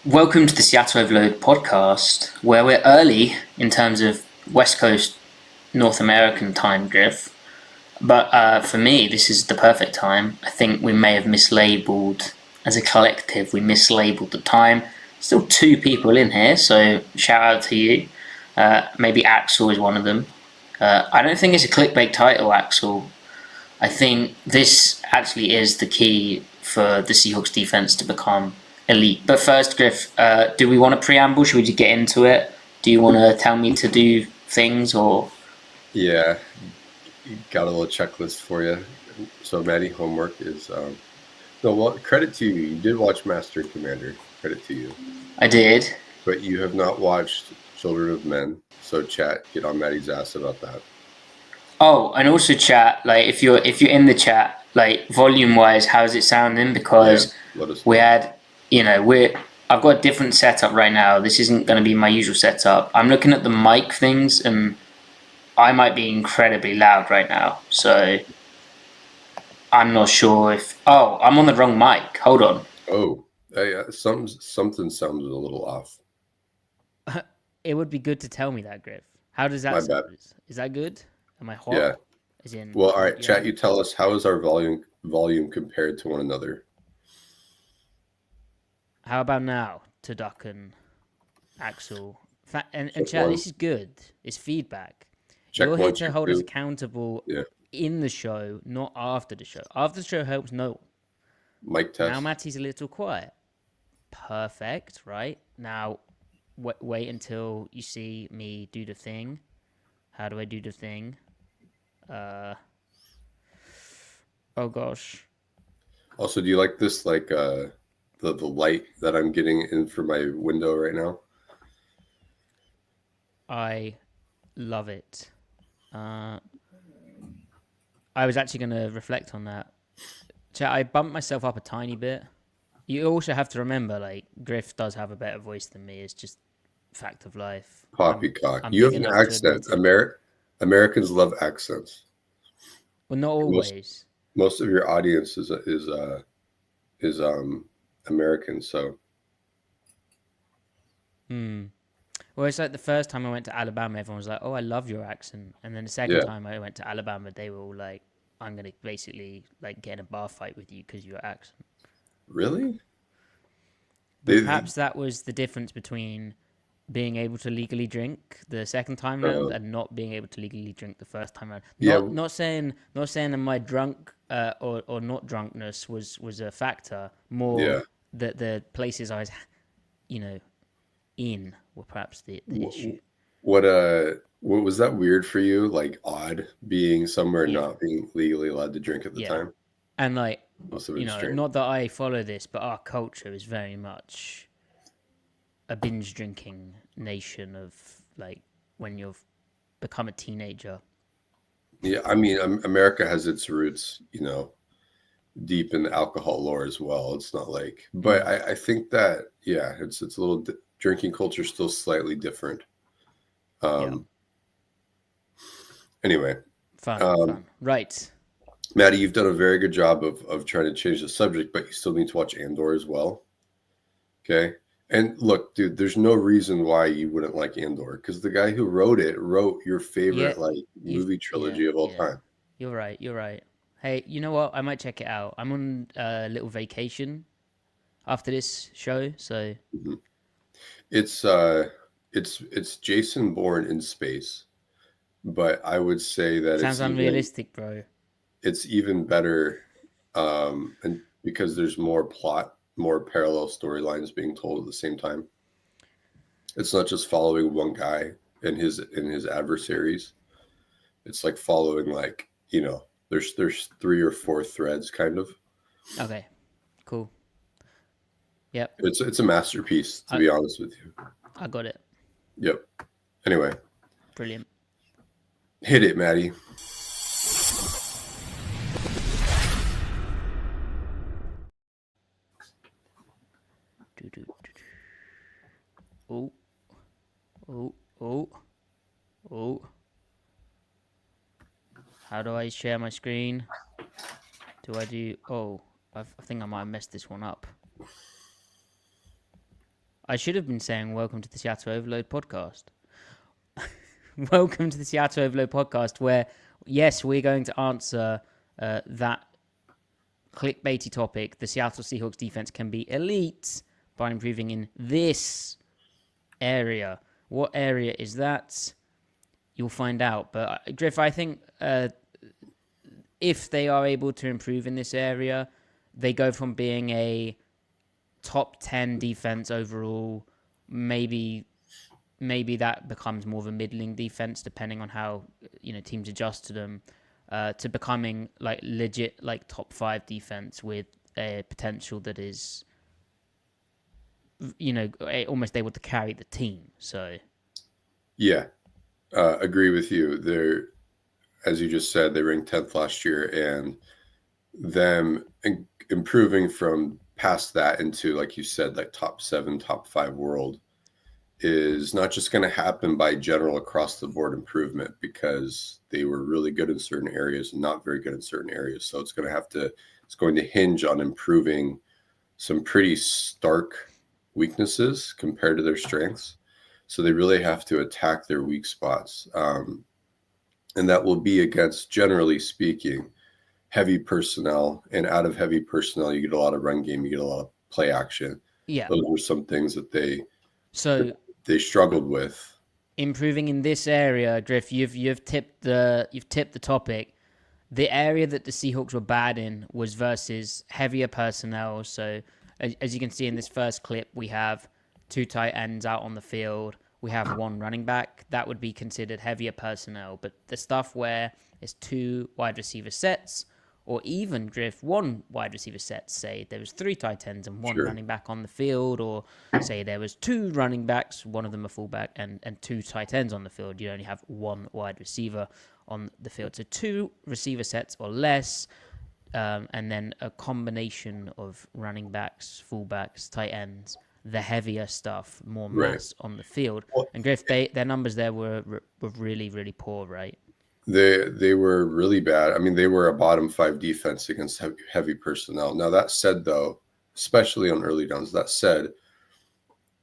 Welcome to the Seattle Overload podcast, where we're early in terms of West Coast North American time drift. But for me, this is the perfect time. I think we may have mislabeled, as a collective, we mislabeled the time. Still two people in here, so shout out to you. Maybe Axel is one of them. I don't think it's a clickbait title, Axel. I think this actually is the key for the Seahawks defense to become elite. But first, Griff, do we want a preamble? Should we just get into it? Do you want to tell me to do things or? Yeah, got a little checklist for you. So, Maddie, homework is no. Well, credit to you. You did watch Master and Commander. Credit to you. I did. But you have not watched Children of Men. So, chat, get on Maddie's ass about that. Oh, and also chat. Like, if you're in the chat, like volume wise, how's it sounding? Because we had, I've got a different setup right now. This isn't going to be my usual setup. I'm looking at the mic things and I might be incredibly loud right now, so I'm not sure if. Oh, I'm on the wrong mic. Hold on. Oh, something sounds a little off. It would be good to tell me that, Griff. How does that My sound? bad. Is that good? Am I hot? Yeah. As in, Well, all right, chat. You tell us, how is our volume compared to one another? How about now, to Duck and Axel? And Check chat, one. this is good. It's feedback. Check You're one, here to check hold us two. accountable Yeah. in the show, not after the show. After the show helps no one. Mic test. Now Matty's a little quiet. Perfect, right? Now, wait until you see me do the thing. How do I do the thing? Oh gosh. Also, do you like this, like the light that I'm getting in for my window right now? I love it. I was actually going to reflect on that. I bumped myself up a tiny bit. You also have to remember, like, Griff does have a better voice than me. It's just fact of life. Poppycock. I'm You have big an enough to accent. admit it. Americans love accents. Well, not Most always. most of your audience is American. So Well, it's like the first time I went to Alabama, everyone was like, "Oh, I love your accent," and then the second yeah, time I went to Alabama, they were all like, "I'm gonna basically like get in a bar fight with you because of your accent." really? But They perhaps that was the difference between being able to legally drink the second time round uh, and not being able to legally drink the first time round. yeah, Not saying that my drunk or not drunkenness was a factor. More yeah. that the places I was, you know, in were perhaps the issue. What what was that weird for you? Like odd being somewhere Yeah, not being legally allowed to drink at the yeah, time? and like Must have been strange. not that I follow this, but our culture is very much a binge drinking nation of like when you've become a teenager. Yeah, I mean, America has its roots, deep in the alcohol lore as well. It's not like, but I think that yeah, it's a little drinking culture still slightly different. Yeah, Um, anyway, fun. Right. Maddie, you've done a very good job of trying to change the subject, but you still need to watch Andor as well. Okay. And look, dude, there's no reason why you wouldn't like Andor because the guy who wrote it wrote your Yeah, favorite like you've movie yeah, trilogy of all yeah. time. You're right. You're right. Hey, you know what? I might check it out. I'm on a little vacation after this show, so Mhm. It's Jason Bourne in space, but I would say that sounds unrealistic, bro. it's even better, and because there's more plot, more parallel storylines being told at the same time. It's not just following one guy and his adversaries. It's like following there's three or four threads kind of. Okay, cool. Yep, It's a masterpiece to I be honest with you. I got it. Yep. Anyway, Brilliant. hit it, Maddie. Do, do, do, do. Oh, oh, oh, oh. How do I share my screen? Do I do? Oh, I think I might have messed this one up. I should have been saying welcome to the Seattle Overload podcast. Welcome to the Seattle Overload podcast, where, yes, we're going to answer that clickbaity topic. The Seattle Seahawks defense can be elite by improving in this area. What area is that? You'll find out. But Griff, I think if they are able to improve in this area, they go from being a top 10 defense overall, maybe that becomes more of a middling defense depending on how teams adjust to them, to becoming like legit like top 5 defense with a potential that is almost able to carry the team. So Yeah, agree with you. They're, as you just said, they ranked 10th last year, and them improving from past that into, like you said, like top 7, top 5 world is not just going to happen by general across the board improvement, because they were really good in certain areas and not very good in certain areas. So it's going to hinge on improving some pretty stark weaknesses compared to their strengths. So they really have to attack their weak spots. And that will be against, generally speaking, heavy personnel. And out of heavy personnel, you get a lot of run game, you get a lot of play action. yeah, Those were some things that they struggled with. Improving in this area, Griff, you've tipped the topic. The area that the Seahawks were bad in was versus heavier personnel. So as you can see in this first clip, we have 2 tight ends out on the field. We have 1 running back. That would be considered heavier personnel. But the stuff where it's 2 wide receiver sets, or even Griff 1 wide receiver set, say there was 3 tight ends and 1 running back on the field, or say there was 2 running backs, one of them a fullback, and 2 tight ends on the field. You only have 1 wide receiver on the field. So 2 receiver sets or less, and then a combination of running backs, fullbacks, tight ends, the heavier stuff, more mass on the field. And Griff, their numbers there were really, really poor, right? They were really bad. I mean, they were a bottom 5 defense against heavy personnel. Now, that said, though, especially on early downs, that said,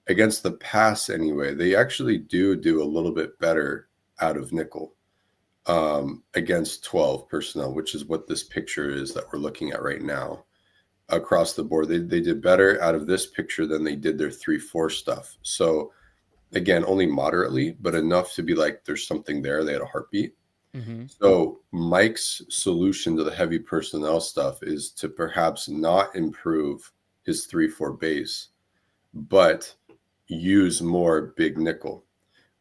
against the pass anyway, they actually do a little bit better out of nickel against 12 personnel, which is what this picture is that we're looking at right now. Across the board, they did better out of this picture than they did their 3-4 stuff. So, again, only moderately, but enough to be like, there's something there. They had a heartbeat. Mm-hmm. So Mike's solution to the heavy personnel stuff is to perhaps not improve his 3-4 base, but use more big nickel.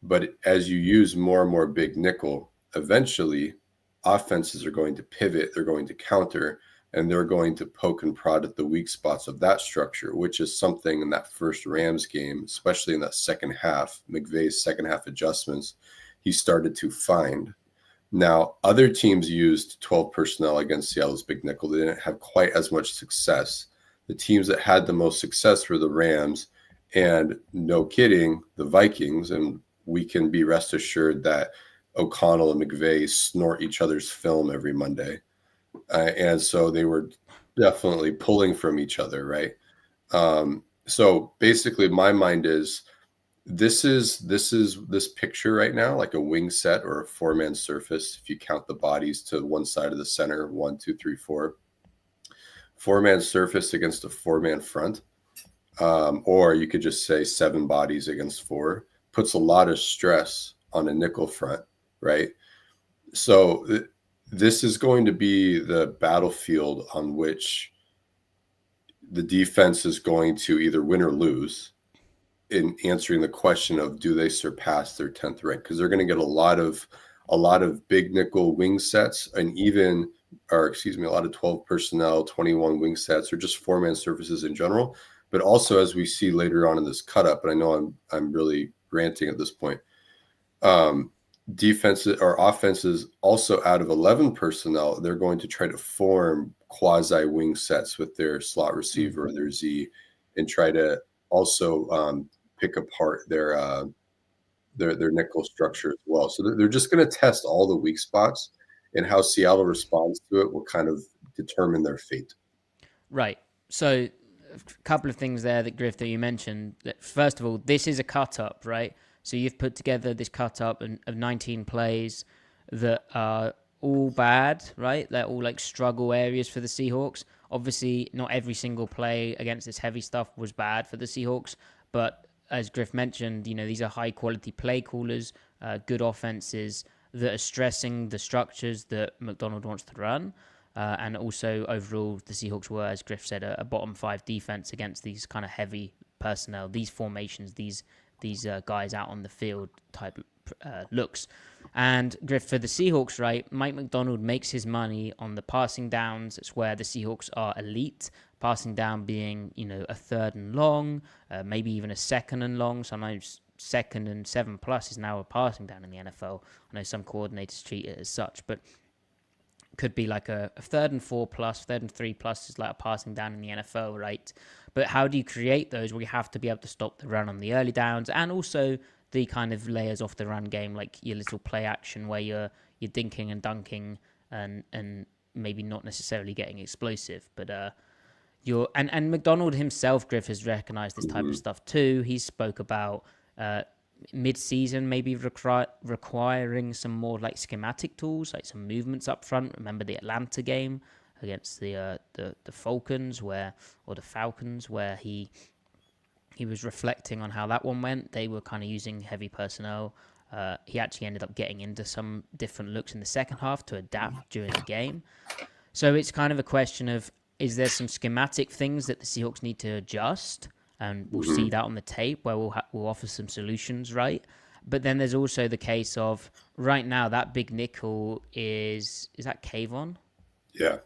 But as you use more and more big nickel, eventually offenses are going to pivot, they're going to counter, and they're going to poke and prod at the weak spots of that structure, which is something in that first Rams game, especially in that second half, McVay's second half adjustments, he started to find. Now, other teams used 12 personnel against Seattle's big nickel. They didn't have quite as much success. The teams that had the most success were the Rams, and no kidding, the Vikings. And we can be rest assured that O'Connell and McVay snort each other's film every Monday. And so they were definitely pulling from each other, right? So basically, my mind is, this picture right now, like a wing set or a 4-man surface. If you count the bodies to one side of the center, 1, 2, 3, 4, 4-man surface against a 4-man front, or you could just say 7 bodies against 4, puts a lot of stress on a nickel front, right? So this is going to be the battlefield on which the defense is going to either win or lose in answering the question of, do they surpass their 10th rank? Because they're going to get a lot of big nickel wing sets, and a lot of 12 personnel, 21 wing sets, or just 4-man surfaces in general. But also, as we see later on in this cut up, and I know I'm really ranting at this point, defenses or offenses also out of 11 personnel, they're going to try to form quasi wing sets with their slot receiver, their Z, and try to also pick apart their nickel structure as well. So they're just going to test all the weak spots, and how Seattle responds to it will kind of determine their fate. Right. So couple of things there that Griff that you mentioned. First of all, this is a cut up, right? So you've put together this cut up of 19 plays that are all bad, right? They're all like struggle areas for the Seahawks. Obviously, not every single play against this heavy stuff was bad for the Seahawks, but as Griff mentioned, these are high quality play callers, good offenses that are stressing the structures that McDonald wants to run. And also, overall, the Seahawks were, as Griff said, a bottom 5 defense against these kind of heavy personnel, these formations, these guys out on the field type looks. And Griff, for the Seahawks, right, Mike McDonald makes his money on the passing downs. It's where the Seahawks are elite. Passing down being, a 3rd and long, maybe even a 2nd and long. Sometimes 2nd and 7+ is now a passing down in the NFL. I know some coordinators treat it as such, but could be like a 3rd and 4+, 3rd and 3+ is like a passing down in the NFL, right? But how do you create those? Well, you have to be able to stop the run on the early downs, and also the kind of layers off the run game, like your little play action where you're dinking and dunking and maybe not necessarily getting explosive, but and McDonald himself, Griff, has recognized this type of stuff too. He spoke about mid-season maybe requiring some more like schematic tools, like some movements up front. Remember the Atlanta game against the Falcons or the Falcons, where he was reflecting on how that one went. They were kind of using heavy personnel. He actually ended up getting into some different looks in the second half to adapt during the game. So it's kind of a question of, is there some schematic things that the Seahawks need to adjust? And we'll see that on the tape where we'll offer some solutions, right? But then there's also the case of, right now, that big nickel is that Kayvon? Yeah.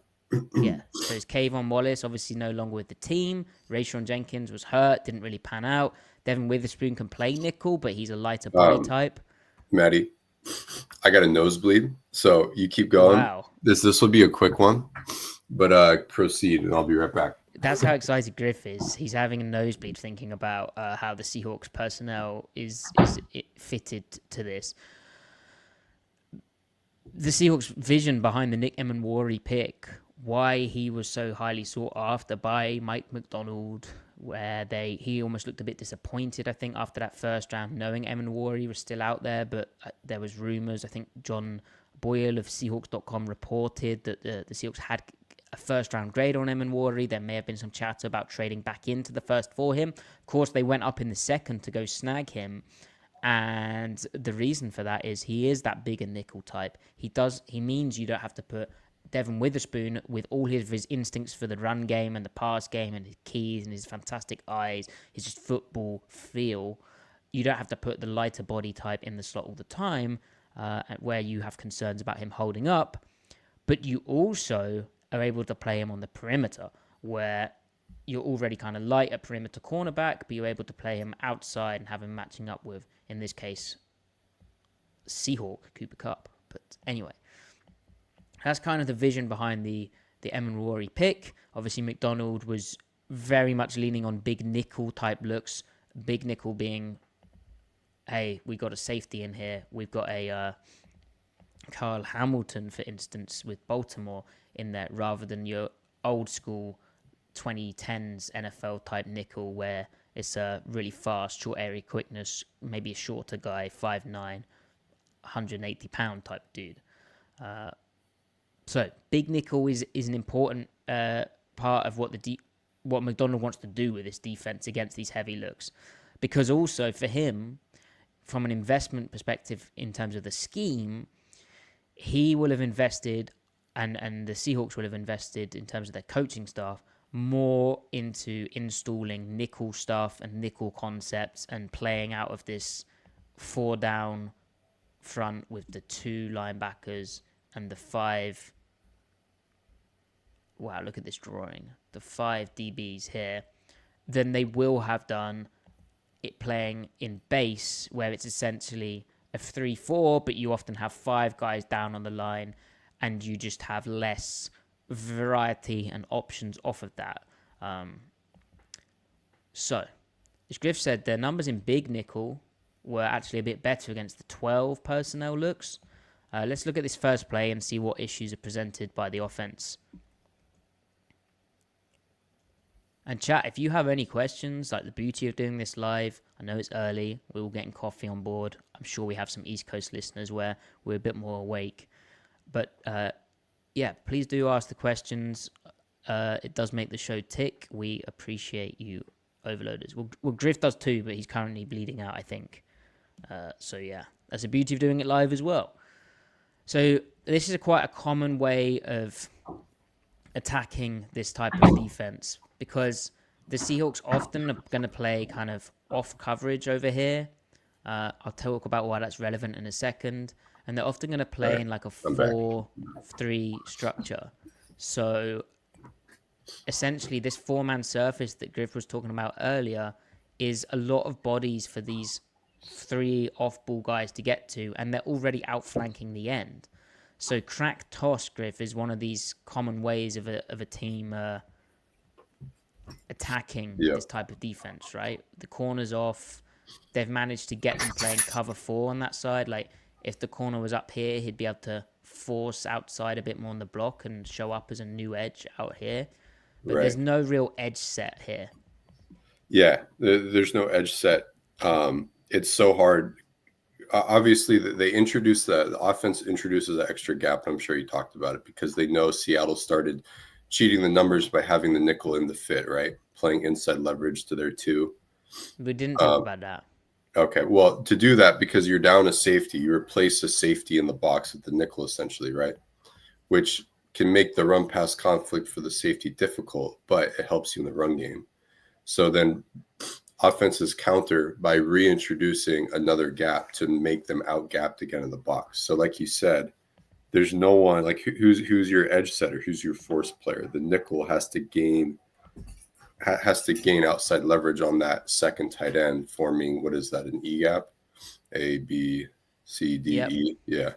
Yeah. So it's Kayvon Wallace, obviously no longer with the team. Rayshon Jenkins was hurt, didn't really pan out. Devin Witherspoon can play nickel, but he's a lighter body type. Maddie, I got a nosebleed, so you keep going. Wow. This will be a quick one, but proceed, and I'll be right back. That's how excited Griff is. He's having a nosebleed thinking about how the Seahawks personnel is fitted to this. The Seahawks' vision behind the Nick Emenwari pick, why he was so highly sought after by Mike McDonald, where he almost looked a bit disappointed, I think, after that first round, knowing Emenwari was still out there, but there was rumors. I think John Boyle of Seahawks.com reported that the Seahawks had a first-round grade on Emenwari. There may have been some chatter about trading back into the first for him. Of course, they went up in the second to go snag him. And the reason for that is he is that bigger nickel type. He means you don't have to put Devin Witherspoon with all of his instincts for the run game and the pass game and his keys and his fantastic eyes, his just football feel. You don't have to put the lighter body type in the slot all the time, where you have concerns about him holding up. But you also are able to play him on the perimeter, where you're already kind of light at perimeter cornerback, but you're able to play him outside and have him matching up with, in this case, Seahawk, Cooper Kupp. But anyway, that's kind of the vision behind the Emenwari pick. Obviously, McDonald was very much leaning on big nickel type looks. Big nickel being, hey, we got a safety in here. We've got a Kyle Hamilton, for instance, with Baltimore in there, rather than your old school 2010s NFL type nickel where it's a really fast, short area quickness, maybe a shorter guy, 5'9", 180-pound type dude. So big nickel is an important part of what McDonald wants to do with this defense against these heavy looks, because also for him, from an investment perspective in terms of the scheme, he will have invested, and the Seahawks will have invested in terms of their coaching staff, more into installing nickel stuff and nickel concepts and playing out of this 4-down front with the 2 linebackers and the 5. Wow, look at this drawing. The 5 DBs here. Then they will have done it playing in base, where it's essentially a 3-4, but you often have 5 guys down on the line, and you just have less variety and options off of that. So, as Griff said, their numbers in big nickel were actually a bit better against the 12 personnel looks. Let's look at this first play and see what issues are presented by the offense. And chat, if you have any questions, like the beauty of doing this live, I know it's early, we're all getting coffee on board. I'm sure we have some East Coast listeners where we're a bit more awake. But yeah, please do ask the questions. It does make the show tick. We appreciate you, overloaders. Well, Griff does too, but he's currently bleeding out, I think. So yeah, that's the beauty of doing it live as well. So this is quite a common way of attacking this type of defense because the Seahawks often are going to play kind of off coverage over here. I'll talk about why that's relevant in a second. And they're often going to play in like a 4-3 structure. So essentially, this 4-man surface that Griff was talking about earlier is a lot of bodies for these 3 off-ball guys to get to, and they're already outflanking the end. So crack toss, Griff, is one of these common ways of a team attacking this type of defense, right? The corner's off. They've managed to get them playing cover 4 on that side. Like, if the corner was up here, he'd be able to force outside a bit more on the block and show up as a new edge out here. But there's no real edge set here. Yeah, there's no edge set. It's so hard. Obviously, they introduced the offense introduces an extra gap. And I'm sure you talked about it because they know Seattle started cheating the numbers by having the nickel in the fit, right? Playing inside leverage to their 2. We didn't talk about that. Okay, well, to do that, because you're down a safety, you replace a safety in the box with the nickel, essentially, right? Which can make the run pass conflict for the safety difficult, but it helps you in the run game. So then offenses counter by reintroducing another gap to make them out-gapped again in the box. So like you said, there's no one, like who's your edge setter? Who's your force player? The nickel has to gain outside leverage on that second tight end, forming, what is that, an E gap? A, B, C, D, E. Yeah.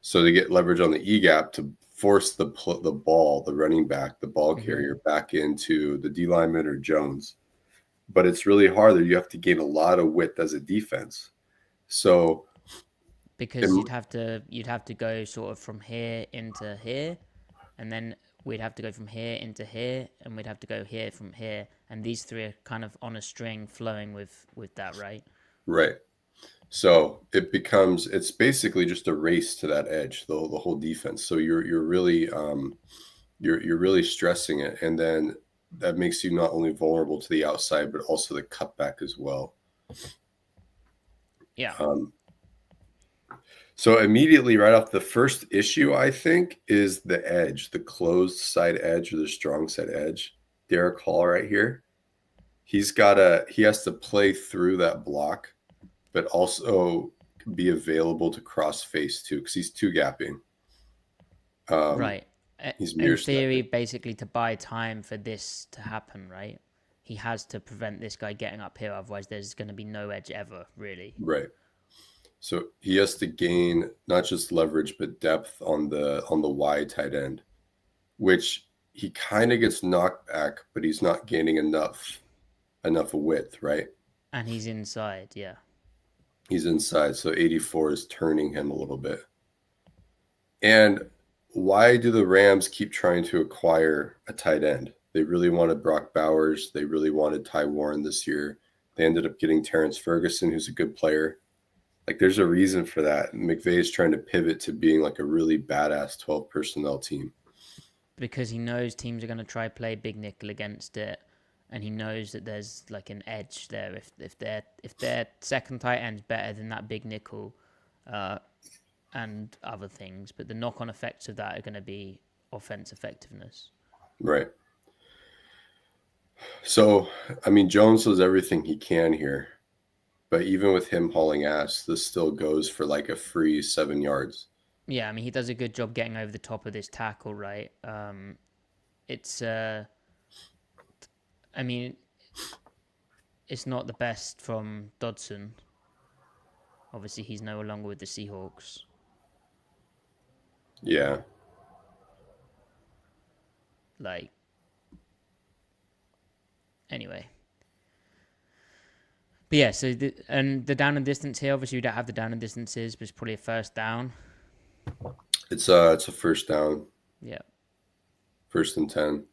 So they get leverage on the E gap to force the ball, the running back, the ball carrier back into the D lineman or Jones. But it's really hard that you have to gain a lot of width as a defense. So because you'd have to go sort of from here into here, and then we'd have to go from here into here, and we'd have to go here from here, and these 3 are kind of on a string flowing with that, right? Right. So it's basically just a race to that edge, the whole defense. So you're really you're really stressing it, and then that makes you not only vulnerable to the outside, but also the cutback as well. Yeah. So immediately right off, the first issue, I think, is the edge, the closed side edge or the strong side edge. Derek Hall right here. He has to play through that block, but also be available to cross face too, because he's 2-gapping. Right. He's in theory, basically to buy time for this to happen, right? He has to prevent this guy getting up here, otherwise there's going to be no edge ever, really. Right. So he has to gain not just leverage but depth on the wide tight end, which he kind of gets knocked back, but he's not gaining enough width, right? And he's inside, yeah. He's inside, so 84 is turning him a little bit. And why do the Rams keep trying to acquire a tight end? They really wanted Brock Bowers. They really wanted Ty Warren this year. They ended up getting Terrence Ferguson, who's a good player. Like, there's a reason for that. McVay is trying to pivot to being like a really badass 12 personnel team. Because he knows teams are going to try play big nickel against it, and he knows that there's like an edge there if their second tight end's better than that big nickel, and other things. But the knock-on effects of that are going to be offense effectiveness. Right. So, I mean, Jones does everything he can here. But even with him hauling ass, this still goes for like a free 7 yards. Yeah, I mean, he does a good job getting over the top of this tackle, right? It's not the best from Dodson. Obviously, he's no longer with the Seahawks. Yeah. Like, anyway. But yeah, so the down and distance here, obviously we don't have the down and distances, but it's probably a first down. It's a first down. Yeah. 1st and 10.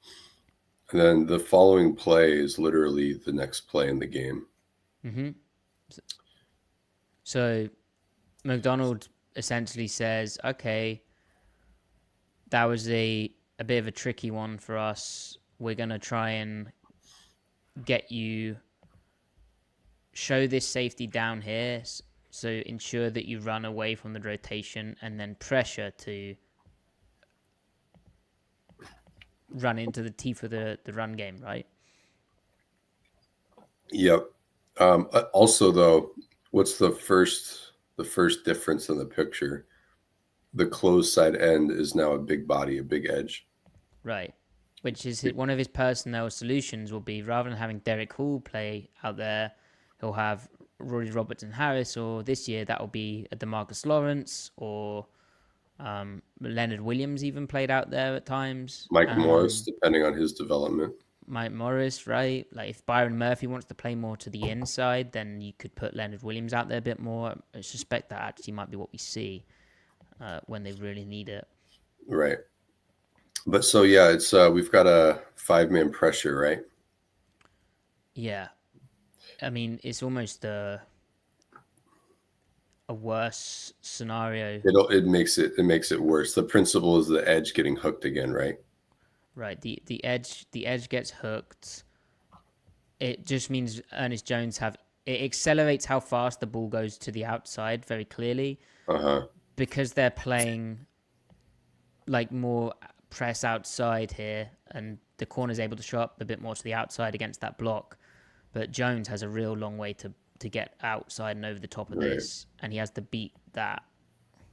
And then the following play is literally the next play in the game. Mm-hmm. So McDonald essentially says, okay, that was a bit of a tricky one for us. We're going to try and get you, show this safety down here. So ensure that you run away from the rotation and then pressure to run into the teeth of the run game, right? Yep. Also, though, what's the first difference in the picture? The closed side end is now a big body, a big edge. Right. Which is one of his personnel solutions will be, rather than having Derek Hall play out there, he'll have Rory Robertson Harris, or this year that will be a DeMarcus Lawrence, or Leonard Williams even played out there at times. Mike Morris, depending on his development. Mike Morris, right? Like if Byron Murphy wants to play more to the inside, then you could put Leonard Williams out there a bit more. I suspect that actually might be what we see when they really need it. Right. But so yeah, it's we've got a 5-man pressure, right? Yeah. I mean, it's almost a worse scenario. It makes it worse. The principle is the edge getting hooked again, right? Right. The edge gets hooked. It just means Ernest Jones it accelerates how fast the ball goes to the outside very clearly. Because they're playing like more press outside here, and the corner's able to show up a bit more to the outside against that block. But Jones has a real long way to get outside and over the top of this, and he has to beat that.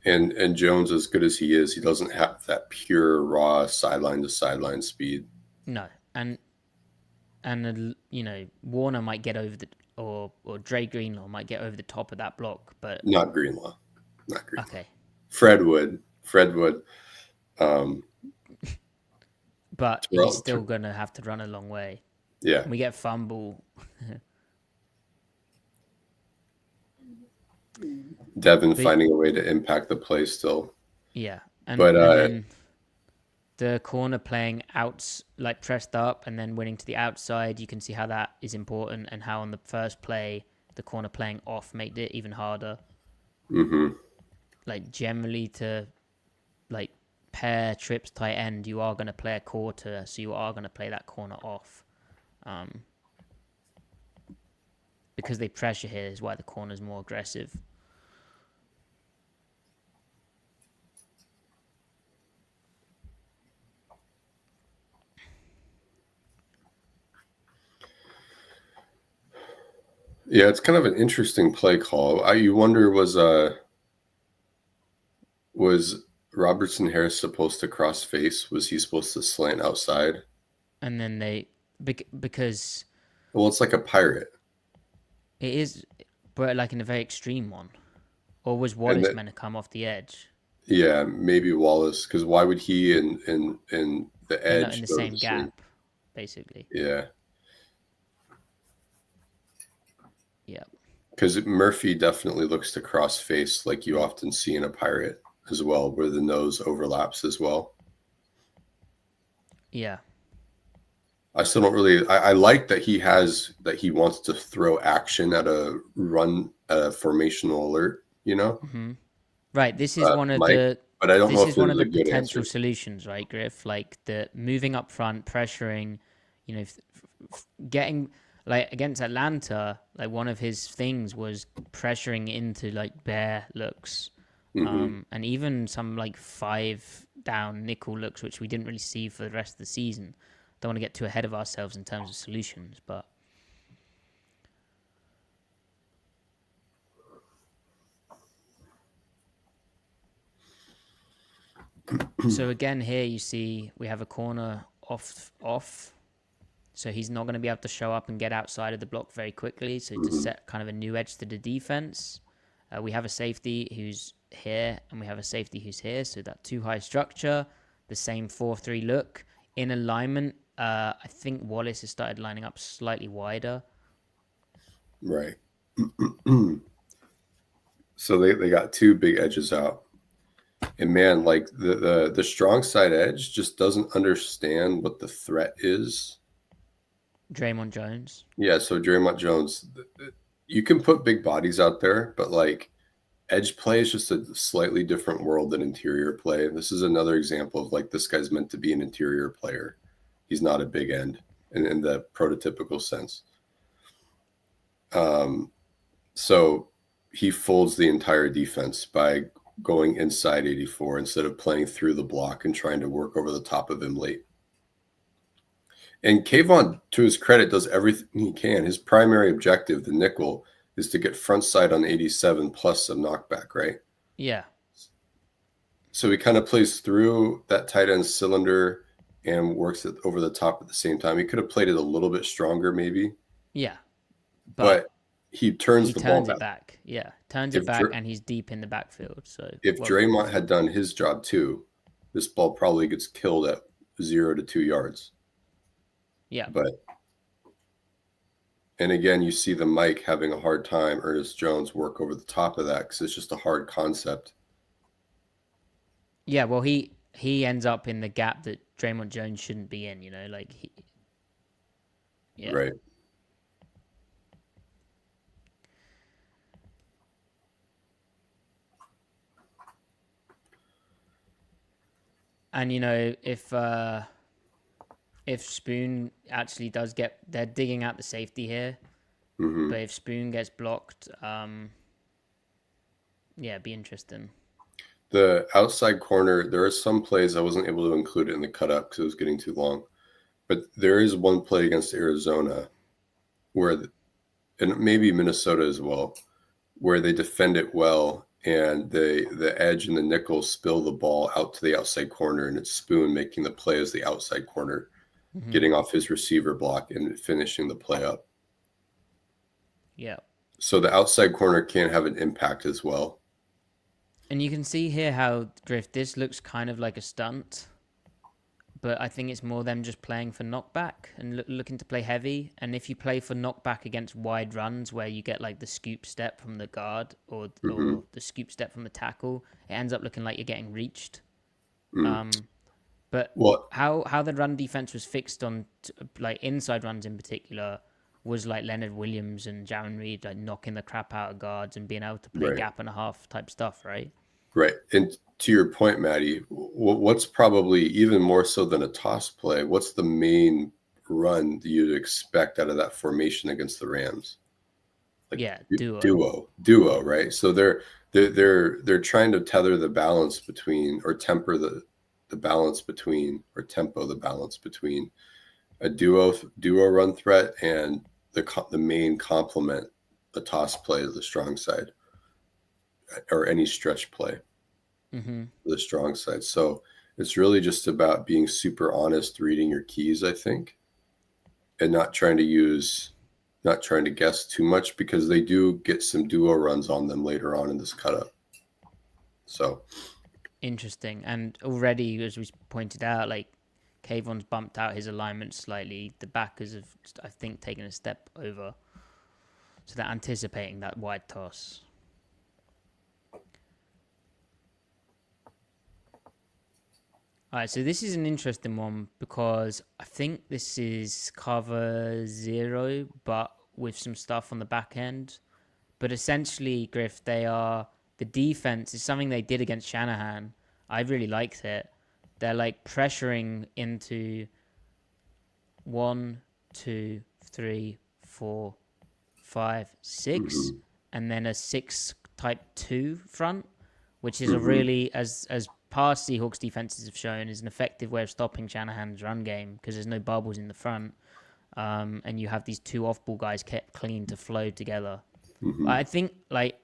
And Jones, as good as he is, he doesn't have that pure raw sideline to sideline speed. No, and Warner might get over the or Dre Greenlaw might get over the top of that block, but not Greenlaw. Okay, Fred would. But he's still gonna have to run a long way. Yeah, we get fumble. Devin finding a way to impact the play still. Yeah, and then the corner playing out, like pressed up and then winning to the outside. You can see how that is important, and how on the first play the corner playing off made it even harder. Mm-hmm. Like generally to like pair trips tight end, you are going to play a quarter, so you are going to play that corner off. Because they pressure here is why the corner's more aggressive. Yeah, it's kind of an interesting play call. You wonder, was Robertson Harris supposed to cross face? Was he supposed to slant outside? And then because... Well, it's like a pirate. It is, but like in a very extreme one. Or was Wallace meant to come off the edge? Yeah, maybe Wallace, because why would he and the edge in the same gap, basically? Yeah. Yeah. Because Murphy definitely looks to cross face like you often see in a pirate as well, where the nose overlaps as well. Yeah. I still don't really. I like that he wants to throw action at a run, at a formational alert. Mm-hmm. Right. This is one of the. But I don't know if this is one of the potential answer. solutions, right, Griff? Like the moving up front, pressuring, getting like against Atlanta. Like one of his things was pressuring into like bear looks, and even some like 5 down nickel looks, which we didn't really see for the rest of the season. Don't want to get too ahead of ourselves in terms of solutions, but so again here you see we have a corner off, so he's not going to be able to show up and get outside of the block very quickly. So to set kind of a new edge to the defense, we have a safety who's here and we have a safety who's here. So that 2 high structure, the same 4-3 look in alignment. I think Wallace has started lining up slightly wider. Right. So they got 2 big edges out. And man, like the strong side edge just doesn't understand what the threat is Draymond Jones. Yeah, so Draymond Jones, you can put big bodies out there, but like edge play is just a slightly different world than interior play. This is another example of like this guy's meant to be an interior player. He's not a big end in the prototypical sense. So he folds the entire defense by going inside 84 instead of playing through the block and trying to work over the top of him late. And Kayvon, to his credit, does everything he can. His primary objective, the nickel, is to get front side on 87 plus a knockback, right? Yeah. So he kind of plays through that tight end cylinder and works it over the top at the same time. He could have played it a little bit stronger, maybe. Yeah. But he turns the ball it back. Yeah. Turns If it back Dr- and he's deep in the backfield. So If Draymond had done his job too, this ball probably gets killed at 0 to 2 yards. Yeah. And again, you see the Mike having a hard time, Ernest Jones work over the top of that because it's just a hard concept. Yeah, well, he ends up in the gap that Draymond Jones shouldn't be in, like he. Yeah. Right. And if Spoon actually does they're digging out the safety here, but if Spoon gets blocked, it'd be interesting. The outside corner, there are some plays I wasn't able to include it in the cut up because it was getting too long. But there is one play against Arizona and maybe Minnesota as well, where they defend it well and the edge and the nickel spill the ball out to the outside corner, and it's Spoon making the play as the outside corner, getting off his receiver block and finishing the play up. Yeah. So the outside corner can have an impact as well. And you can see here how, Griff, this looks kind of like a stunt, but I think it's more them just playing for knockback and looking to play heavy. And if you play for knockback against wide runs where you get like the scoop step from the guard or the scoop step from the tackle, it ends up looking like you're getting reached. But how the run defense was fixed on like inside runs in particular was like Leonard Williams and Jaron Reed like knocking the crap out of guards and being able to play gap and a half type stuff, right? Right. And to your point, Maddie, what's probably even more so than a toss play, what's the main run that you'd expect out of that formation against the Rams? Duo, right? So they're trying to tether the balance between, or temper the balance between, or tempo the balance between a duo run threat and the main complement, the toss play to the strong side, or any stretch play, the strong side. So it's really just about being super honest, reading your keys, I think, and not trying to guess too much, because they do get some duo runs on them later on in this cut up. So interesting. And already, as we pointed out, like Kayvon's bumped out his alignment slightly. The backers have, I think, taken a step over. So they're anticipating that wide toss. All right, so this is an interesting one because I think this is cover 0, but with some stuff on the back end. But essentially, Griff, the defense is something they did against Shanahan. I really liked it. They're like pressuring into 1, 2, 3, 4, 5, 6, and then a 6 type 2 front, which is a really, as past Seahawks defenses have shown, is an effective way of stopping Shanahan's run game because there's no bubbles in the front, and you have these 2 off-ball guys kept clean to flow together. I think like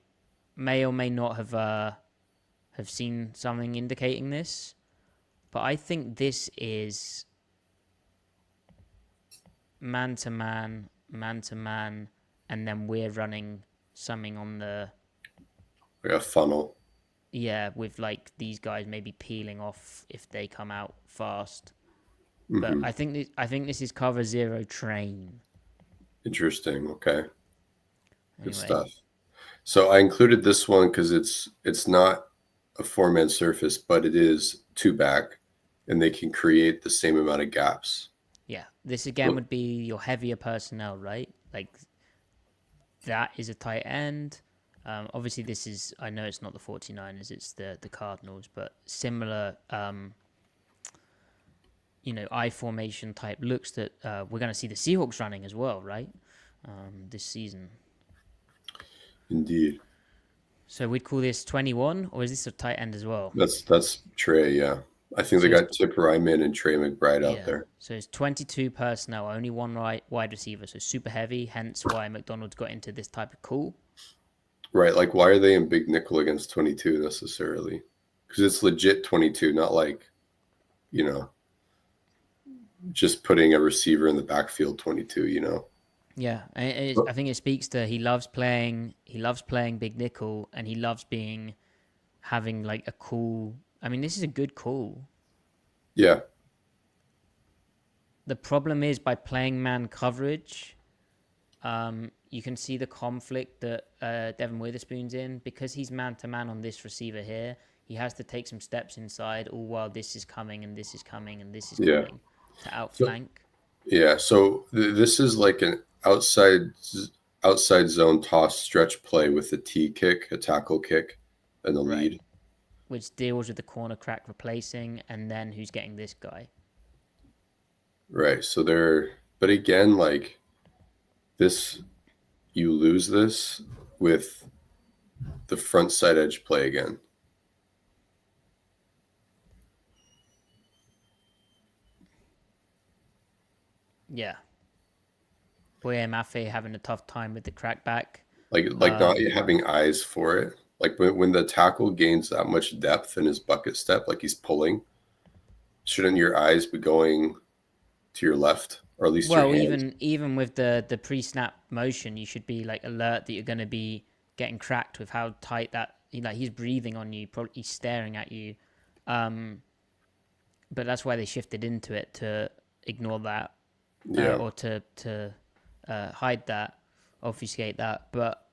may or may not have seen something indicating this, but I think this is man to man, and then we're running something on the like a funnel. Yeah, with like these guys maybe peeling off if they come out fast. But I think this is cover 0 train. Interesting. Okay. Good stuff. So I included this one because it's not a 4-man surface, but it is 2 back, and they can create the same amount of gaps. Yeah, this again would be your heavier personnel, right? Like that is a tight end. Obviously, this is, I know it's not the 49ers, it's the Cardinals, but similar, I formation type looks that we're going to see the Seahawks running as well, right? This season. Indeed. So we'd call this 21, or is this a tight end as well? That's Trey, yeah. I think So they got Tip Ryman and Trey McBride out yeah, there. so it's 22 personnel, only one wide receiver, so super heavy. Hence why McDonald's got into this type of call. Right, like why are they in big nickel against 22 necessarily? Because it's legit 22, not like, you know, just putting a receiver in the backfield 22, you know. Yeah, I think it speaks to he loves playing big nickel, and he loves having like a cool. I mean, this is a good call. Yeah. The problem is by playing man coverage, you can see the conflict that Devin Witherspoon's in because he's man to man on this receiver here. He has to take some steps inside, all while this is coming and this is coming and this is Yeah. coming to outflank. So this is like an outside zone toss stretch play with a T kick, a tackle kick, and a Right. lead. Which deals with the corner crack replacing, and then who's getting this guy. Right. So but again, like this, you lose this with the front side edge play again. Yeah. Boye Mafe having a tough time with the crackback. Like not having eyes for it. Like when the tackle gains that much depth in his bucket step, like he's pulling, shouldn't your eyes be going to your left, or at least your hands? even with the pre-snap motion, you should be like alert that you're going to be getting cracked with how tight that he's breathing on you, probably he's staring at you. But that's why they shifted into it to ignore that, or to hide that, obfuscate that. But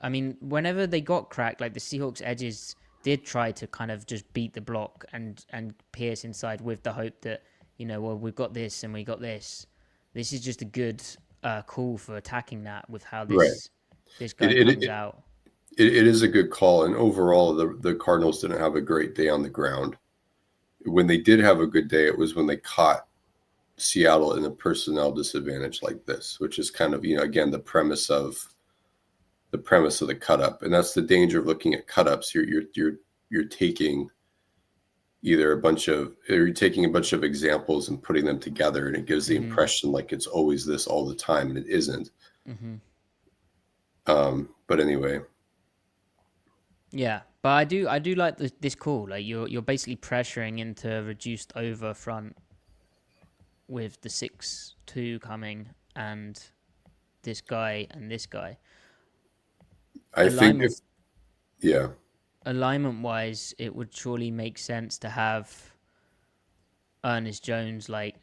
I mean, whenever they got cracked, like the Seahawks edges did try to kind of just beat the block and pierce inside with the hope that well, we've got this and we got this. This is just a good call for attacking that with how this guy comes out. It is a good call, and overall, the Cardinals didn't have a great day on the ground. When they did have a good day, it was when they caught Seattle in a personnel disadvantage like this, which is kind of again the premise of the cut up, and that's the danger of looking at cut ups. You're taking either you're taking a bunch of examples and putting them together, and it gives the impression like it's always this all the time, and it isn't. But anyway. Yeah, but I do like this call. Like you're basically pressuring into reduced over front with the 6-2 coming and this guy and this guy. I think alignment wise, it would surely make sense to have Ernest Jones like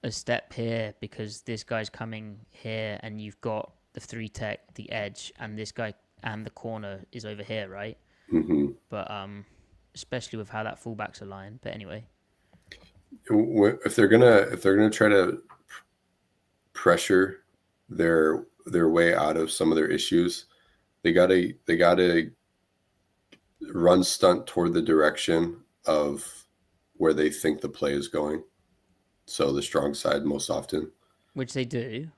a step here because this guy's coming here and you've got the 3 tech, the edge, and this guy and the corner is over here, right? Mm-hmm. But especially with how that fullback's aligned. But anyway, if they're gonna try to pressure their way out of some of their issues, they gotta run stunt toward the direction of where they think the play is going. So the strong side most often, which they do.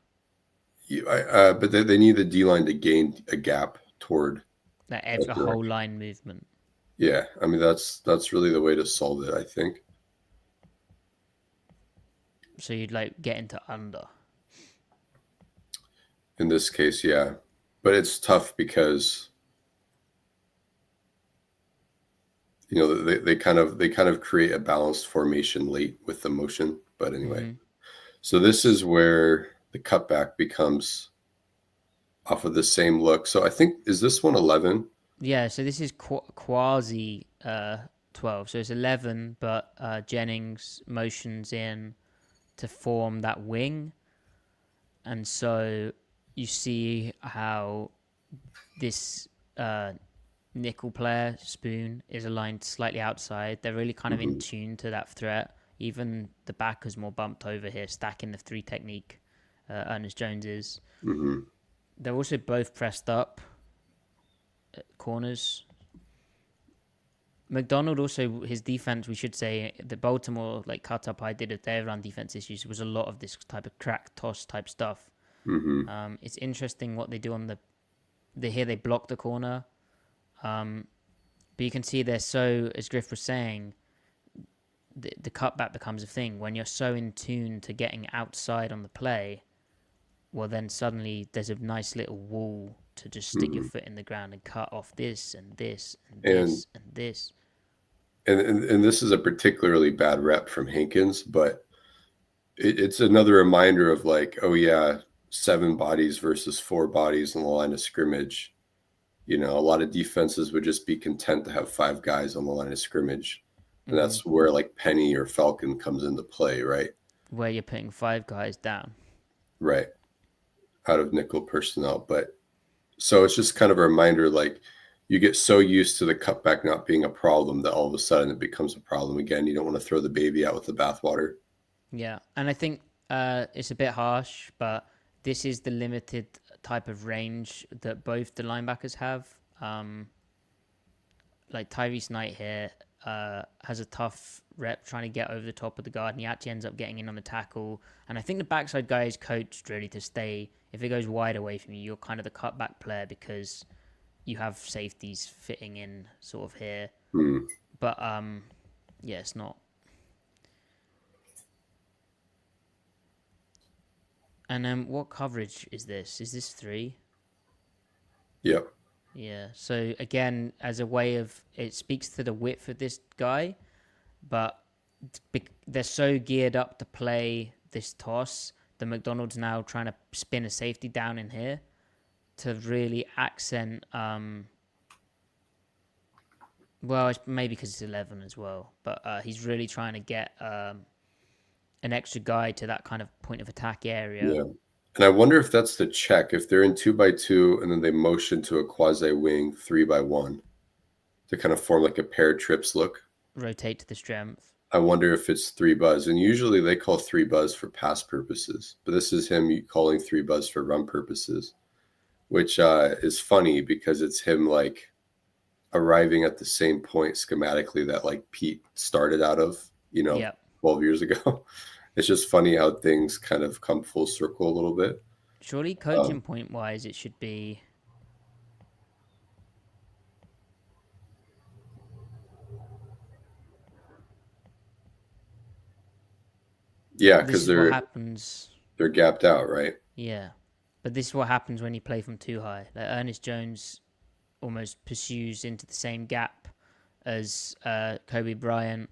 But they need the D line to gain a gap toward that every whole line movement. Yeah, I mean that's really the way to solve it, I think. So you'd like get into under. In this case, yeah, but it's tough because they kind of create a balanced formation late with the motion. But anyway, so this is where the cutback becomes off of the same look. So I think, is this one 11? Yeah, so this is quasi 12. So it's 11, but Jennings motions in to form that wing. And so you see how this nickel player, Spoon, is aligned slightly outside. They're really kind of in tune to that threat. Even the backers more bumped over here, stacking the 3 technique. Ernest Jones is. Mm-hmm. They're also both pressed up at corners. McDonald also, his defense, we should say, the Baltimore like cut up I did of their run defense issues was a lot of this type of crack toss type stuff. Mm-hmm. It's interesting what they do on here they block the corner, but you can see they're so, as Griff was saying, the cutback becomes a thing when you're so in tune to getting outside on the play. Well, then suddenly there's a nice little wall to just stick your foot in the ground and cut off this and this and this and this. And this is a particularly bad rep from Hankins, but it's another reminder of like, oh yeah, 7 bodies versus 4 bodies on the line of scrimmage. You know, a lot of defenses would just be content to have 5 guys on the line of scrimmage. And that's where like Penny or Falcon comes into play, right? Where you're putting 5 guys down. Right. Out of nickel personnel. But so it's just kind of a reminder, like you get so used to the cutback not being a problem that all of a sudden it becomes a problem again. You don't want to throw the baby out with the bathwater. Yeah. And I think it's a bit harsh, but this is the limited type of range that both the linebackers have. Like Tyrese Knight here has a tough rep trying to get over the top of the guard, and he actually ends up getting in on the tackle. And I think the backside guy is coached really to stay, if it goes wide away from you, you're kind of the cutback player because you have safeties fitting in sort of here. But yeah, it's not. And then what coverage is this? Is this 3? Yep. Yeah. So again, as a way of, it speaks to the width of this guy, but they're so geared up to play this toss. The McDonald's now trying to spin a safety down in here to really accent. Well, it's maybe because it's 11 as well, but he's really trying to get an extra guy to that kind of point of attack area. Yeah. And I wonder if that's the check. If they're in 2x2 and then they motion to a quasi wing 3x1 to kind of form like a pair trips look. Rotate to the strength. I wonder if it's 3 buzz. And usually they call 3 buzz for pass purposes, but this is him calling 3 buzz for run purposes, which is funny because it's him like arriving at the same point schematically that like Pete started out of, 12 years ago. It's just funny how things kind of come full circle a little bit. Surely coaching point wise, it should be. Yeah, because they're gapped out, right? Yeah, but this is what happens when you play from too high. Like Ernest Jones almost pursues into the same gap as Kobe Bryant,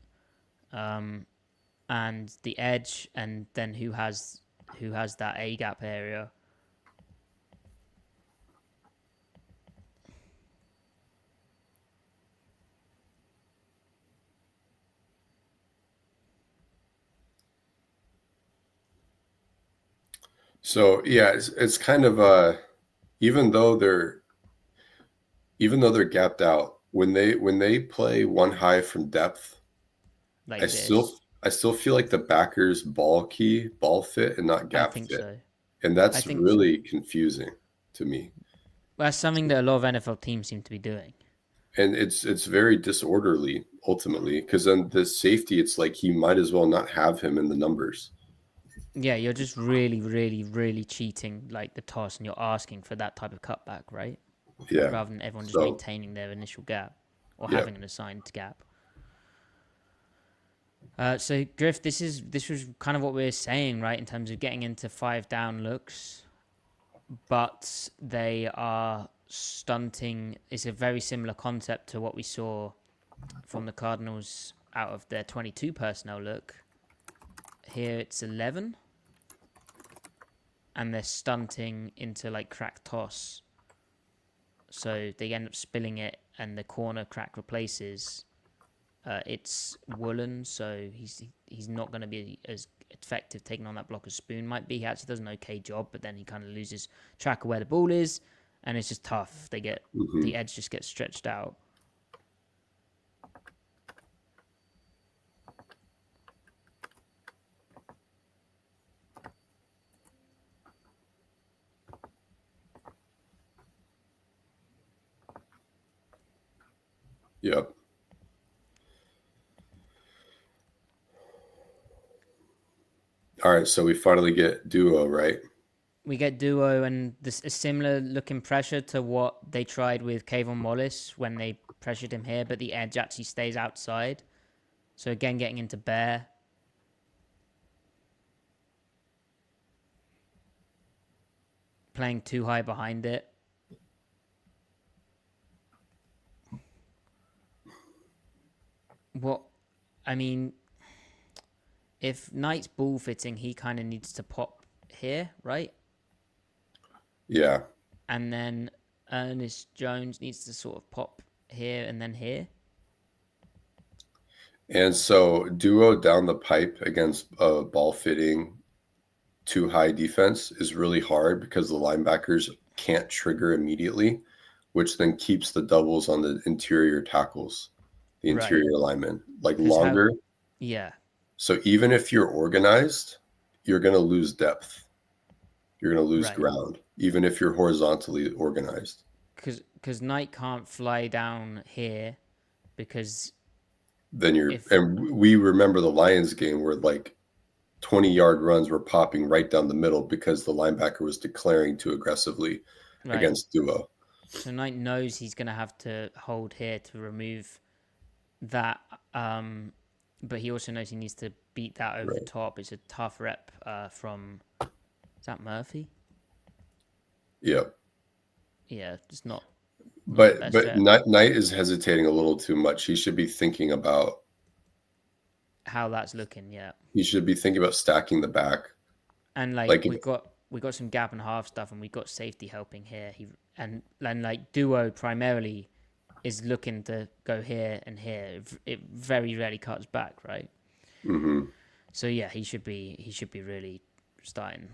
and the edge, and then who has that A gap area. So yeah, it's kind of even though they're gapped out, when they play one high from depth, Like I this. still feel like the backers ball fit and not gap I think fit. so. And that's really confusing to me. That's something that a lot of NFL teams seem to be doing. And it's very disorderly ultimately, because then the safety, it's like he might as well not have him in the numbers. Yeah, you're just really, really, really cheating like the toss, and you're asking for that type of cutback, right? Yeah. Rather than everyone just maintaining their initial gap or having an assigned gap. So Griff, this was kind of what we were saying, right, in terms of getting into 5 down looks, but they are stunting. It's a very similar concept to what we saw from the Cardinals out of their 22 personnel look. Here it's 11, and they're stunting into like crack toss. So they end up spilling it, and the corner crack replaces. It's Woolen, so he's not going to be as effective taking on that block as Spoon might be. He actually does an okay job, but then he kind of loses track of where the ball is, and it's just tough. They get the edge just gets stretched out. Yep. All right, so we finally get duo, right? We get duo and this a similar looking pressure to what they tried with Kayvon Wallace when they pressured him here, but the edge actually stays outside. So again, getting into bear. Playing too high behind it. What, I mean, if Knight's ball fitting, he kind of needs to pop here, right? Yeah. And then Ernest Jones needs to sort of pop here and then here. And so duo down the pipe against ball fitting too high defense is really hard because the linebackers can't trigger immediately, which then keeps the doubles on the interior tackles, the interior linemen, like longer. Yeah. So even if you're organized, you're going to lose depth. You're going to lose ground, even if you're horizontally organized. Because Knight can't fly down here because then and we remember the Lions game where like 20-yard runs were popping right down the middle because the linebacker was declaring too aggressively against duo. So Knight knows he's going to have to hold here to remove that, but he also knows he needs to beat that over the top. It's a tough rep from, is that Murphy? Yep. Yeah, it's not. But Knight is hesitating a little too much. He should be thinking about how that's looking. Yeah, he should be thinking about stacking the back. And like we got some gap and half stuff, and we got safety helping here. And like duo primarily is looking to go here and here. It very rarely cuts back, right? Mm-hmm. So yeah, he should be really starting.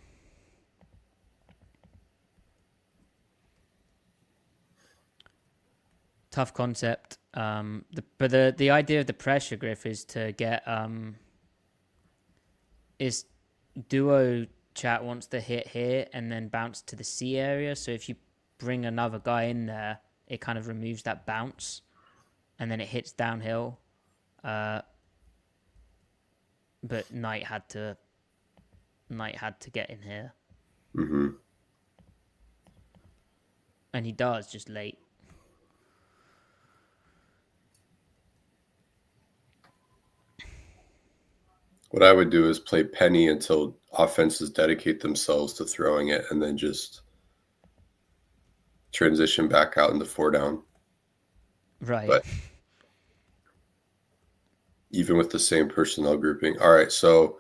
Tough concept. But the idea of the pressure, Griff, is to get is duo chat wants to hit here and then bounce to the C area. So if you bring another guy in there, it kind of removes that bounce, and then it hits downhill. But Knight had to get in here, and he does just late. What I would do is play penny until offenses dedicate themselves to throwing it, and then just transition back out into 4 down. Right. But even with the same personnel grouping. All right, so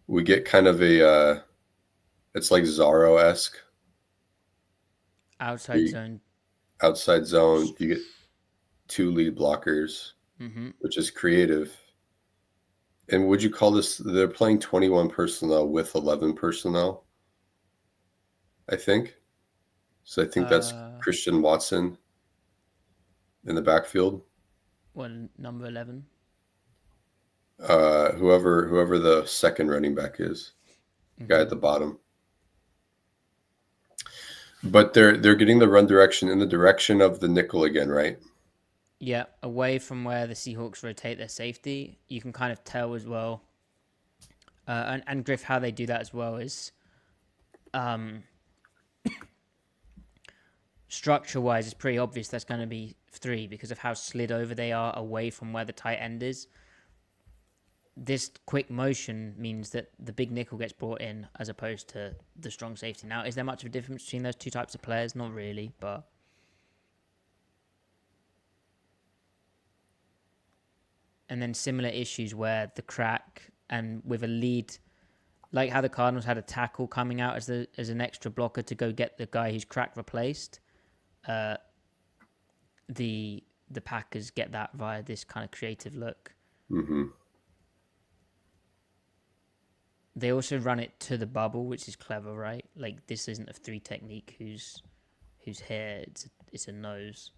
we get kind of a it's like Zorro-esque. Outside zone. Outside zone. You get 2 lead blockers, which is creative. And would you call this, they're playing 21 personnel with 11 personnel, I think. So I think that's Christian Watson in the backfield. What, number 11? Whoever the second running back is, guy at the bottom. But they're getting the run direction in the direction of the nickel again, right? Yeah, away from where the Seahawks rotate their safety. You can kind of tell as well. And Griff, how they do that as well is structure-wise, it's pretty obvious that's going to be 3 because of how slid over they are away from where the tight end is. This quick motion means that the big nickel gets brought in as opposed to the strong safety. Now, is there much of a difference between those two types of players? Not really, but... And then similar issues where the crack and with a lead, like how the Cardinals had a tackle coming out as an extra blocker to go get the guy who's crack replaced. The Packers get that via this kind of creative look. They also run it to the bubble, which is clever, right? Like this isn't a 3 technique whose hair it's a nose.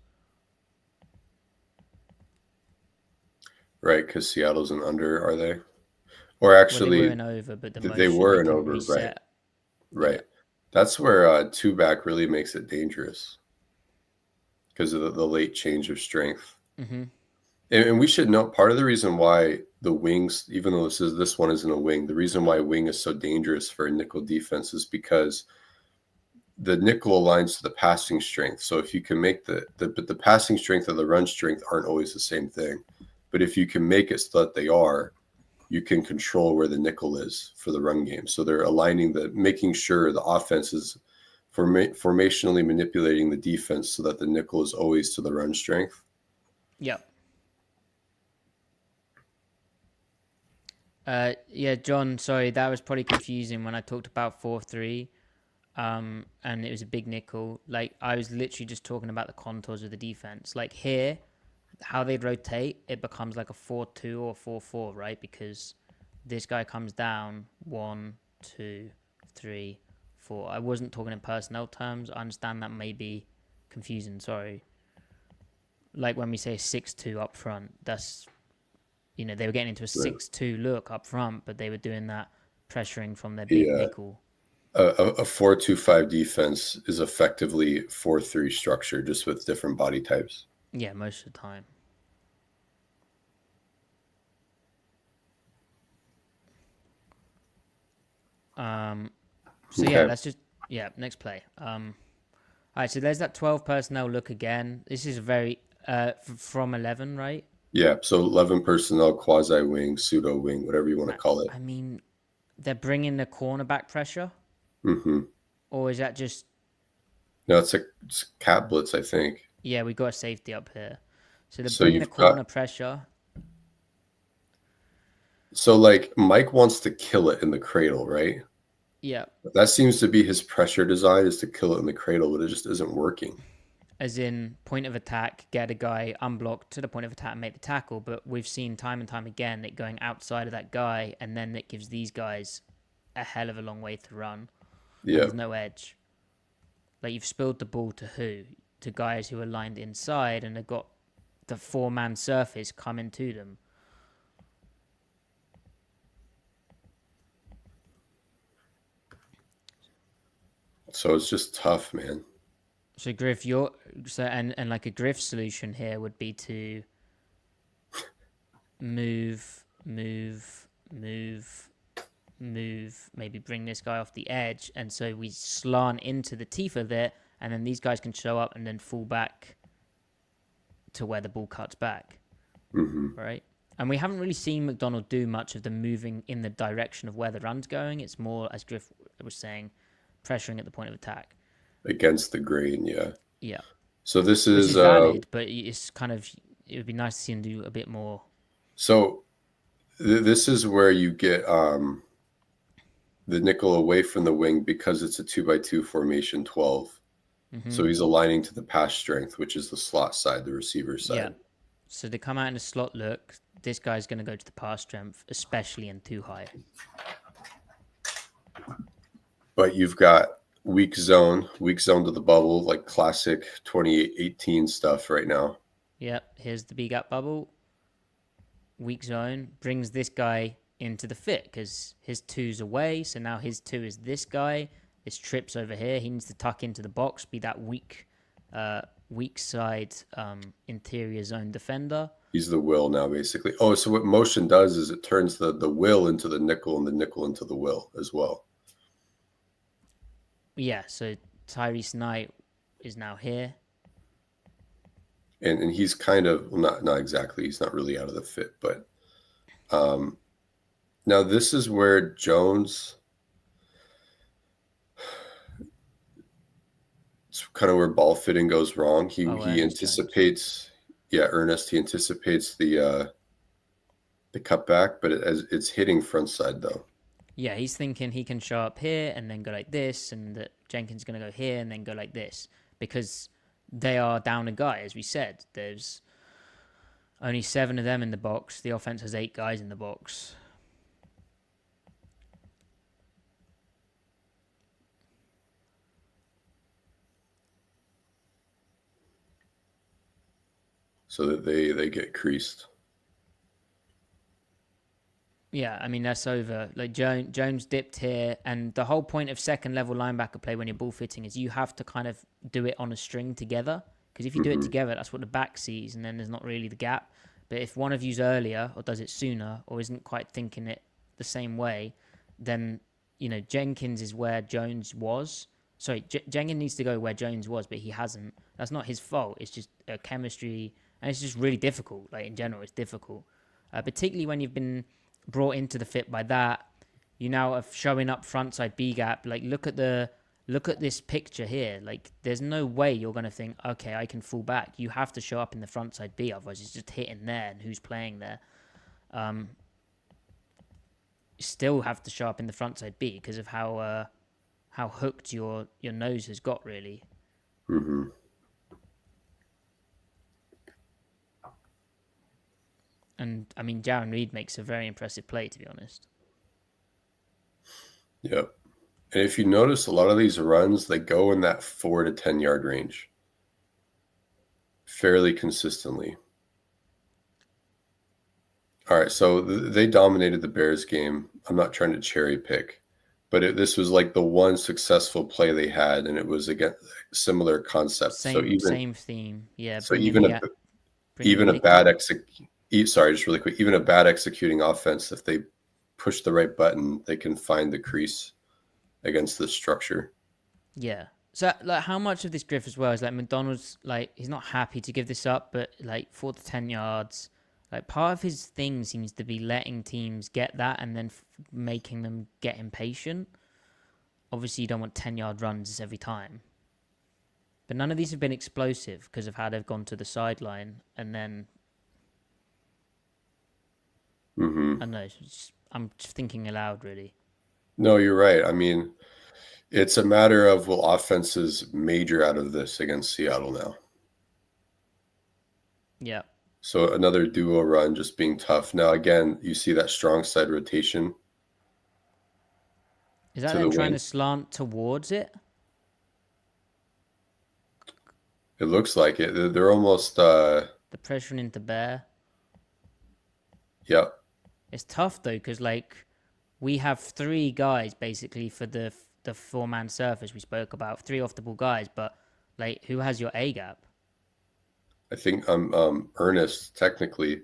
Right, because Seattle's an under, are they? Or actually, they were an over, but they were an over, reset. Right. Yeah. That's where 2-back really makes it dangerous because of the late change of strength. And we should note part of the reason why the wings, even though this one isn't a wing, the reason why wing is so dangerous for a nickel defense is because the nickel aligns to the passing strength. So if you can make the passing strength and the run strength aren't always the same thing. But if you can make it so that they are, you can control where the nickel is for the run game. So they're aligning making sure the offense is formationally manipulating the defense so that the nickel is always to the run strength. Yep. Yeah, John, sorry, that was probably confusing when I talked about 4-3. And it was a big nickel. Like, I was literally just talking about the contours of the defense. Like here, how they rotate, it becomes like a 4-2 or 4-4, right? Because this guy comes down 1, 2, 3, 4. I wasn't talking in personnel terms. I understand that may be confusing. Sorry. Like when we say 6-2 up front, that's, you know, they were getting into a 6-2 look up front, but they were doing that pressuring from their big nickel. A 4-2-5 defense is effectively 4-3 structure, just with different body types. Yeah, most of the time. So Okay. yeah, next play. All right, so there's that 12 personnel look again. This is very from 11, right? Yeah, so 11 personnel, quasi wing, pseudo wing, whatever you want to call it. I mean, they're bringing the cornerback pressure, or is that just? No, it's cat blitz, I think. Yeah, we got a safety up here, so they're bringing the corner pressure. So like Mike wants to kill it in the cradle, right? Yeah. That seems to be his pressure design, is to kill it in the cradle, but it just isn't working. As in point of attack, get a guy unblocked to the point of attack and make the tackle. But we've seen time and time again it going outside of that guy, and then it gives these guys a hell of a long way to run. Yeah. There's no edge. Like, you've spilled the ball to who? To guys who are lined inside and have got the 4-man surface coming to them. So it's just tough, man. So Griff, and like a Griff solution here would be to move, maybe bring this guy off the edge, and so we slant into the teeth of it, and then these guys can show up and then fall back to where the ball cuts back, right? And we haven't really seen McDonald do much of the moving in the direction of where the run's going. It's more, as Griff was saying, pressuring at the point of attack. Against the grain, yeah. Yeah. So this is, which is valid, but it's kind of, it would be nice to see him do a bit more. So this is where you get the nickel away from the wing because it's a 2x2 formation 12. So he's aligning to the pass strength, which is the slot side, the receiver side. Yeah. So they come out in a slot look. This guy's going to go to the pass strength, especially in too high. But you've got weak zone to the bubble, like classic 2018 stuff right now. Yep. Here's the B-gap bubble. Weak zone brings this guy into the fit because his 2's away. So now his 2 is this guy. This trips over here. He needs to tuck into the box, be that weak side interior zone defender. He's the will now, basically. Oh, so what motion does is it turns the will into the nickel and the nickel into the will as well. Yeah, so Tyrese Knight is now here. And he's kind of, well, not exactly. He's not really out of the fit, but now this is where Jones, it's kind of where ball fitting goes wrong. He anticipates, Ernest. He anticipates the cutback, but it's hitting front side though. Yeah, he's thinking he can show up here and then go like this, and that Jenkins is going to go here and then go like this because they are down a guy, as we said. There's only 7 of them in the box. The offense has 8 guys in the box. So that they get creased. Yeah, I mean, that's over. Like Jones dipped here, and the whole point of second level linebacker play when you're ball fitting is you have to kind of do it on a string together. Because if you do it together, that's what the back sees, and then there's not really the gap. But if one of you's earlier or does it sooner or isn't quite thinking it the same way, then, Jenkins is where Jones was. Sorry, Jenkins needs to go where Jones was, but he hasn't. That's not his fault. It's just a chemistry, and it's just really difficult. Like, in general, it's difficult. Particularly when you've been brought into the fit by that. You now are showing up frontside B gap. Like, look at this picture here. Like, there's no way you're going to think, okay, I can fall back. You have to show up in the frontside B, otherwise it's just hitting there, and who's playing there? You still have to show up in the frontside B because of how hooked your nose has got, really. Mm-hmm. And, I mean, Jaron Reed makes a very impressive play, to be honest. Yep. And if you notice, a lot of these runs, they go in that 4 to 10 yard range fairly consistently. All right, so they dominated the Bears game. I'm not trying to cherry pick, but this was like the one successful play they had, and it was again similar concept. Same theme, yeah. So even a bad executing offense, if they push the right button, they can find the crease against the structure. Yeah. So, like, how much of this Griff as well is like McDonald's, like, he's not happy to give this up, but like 4 to 10 yards, like, part of his thing seems to be letting teams get that and then making them get impatient. Obviously, you don't want 10-yard runs every time. But none of these have been explosive because of how they've gone to the sideline. And then, I don't know, I'm just thinking aloud, really. No, you're right. I mean, it's a matter of, will offenses major out of this against Seattle now? Yeah. So another duo run just being tough. Now, again, you see that strong side rotation. Is that them trying to slant towards it? It looks like it. They're almost... the pressuring into Bear. Yep. It's tough, though, because, like, we have 3 guys, basically, for the 4-man surface we spoke about. 3 off-the-ball guys, but, like, who has your A-gap? I think Ernest, technically.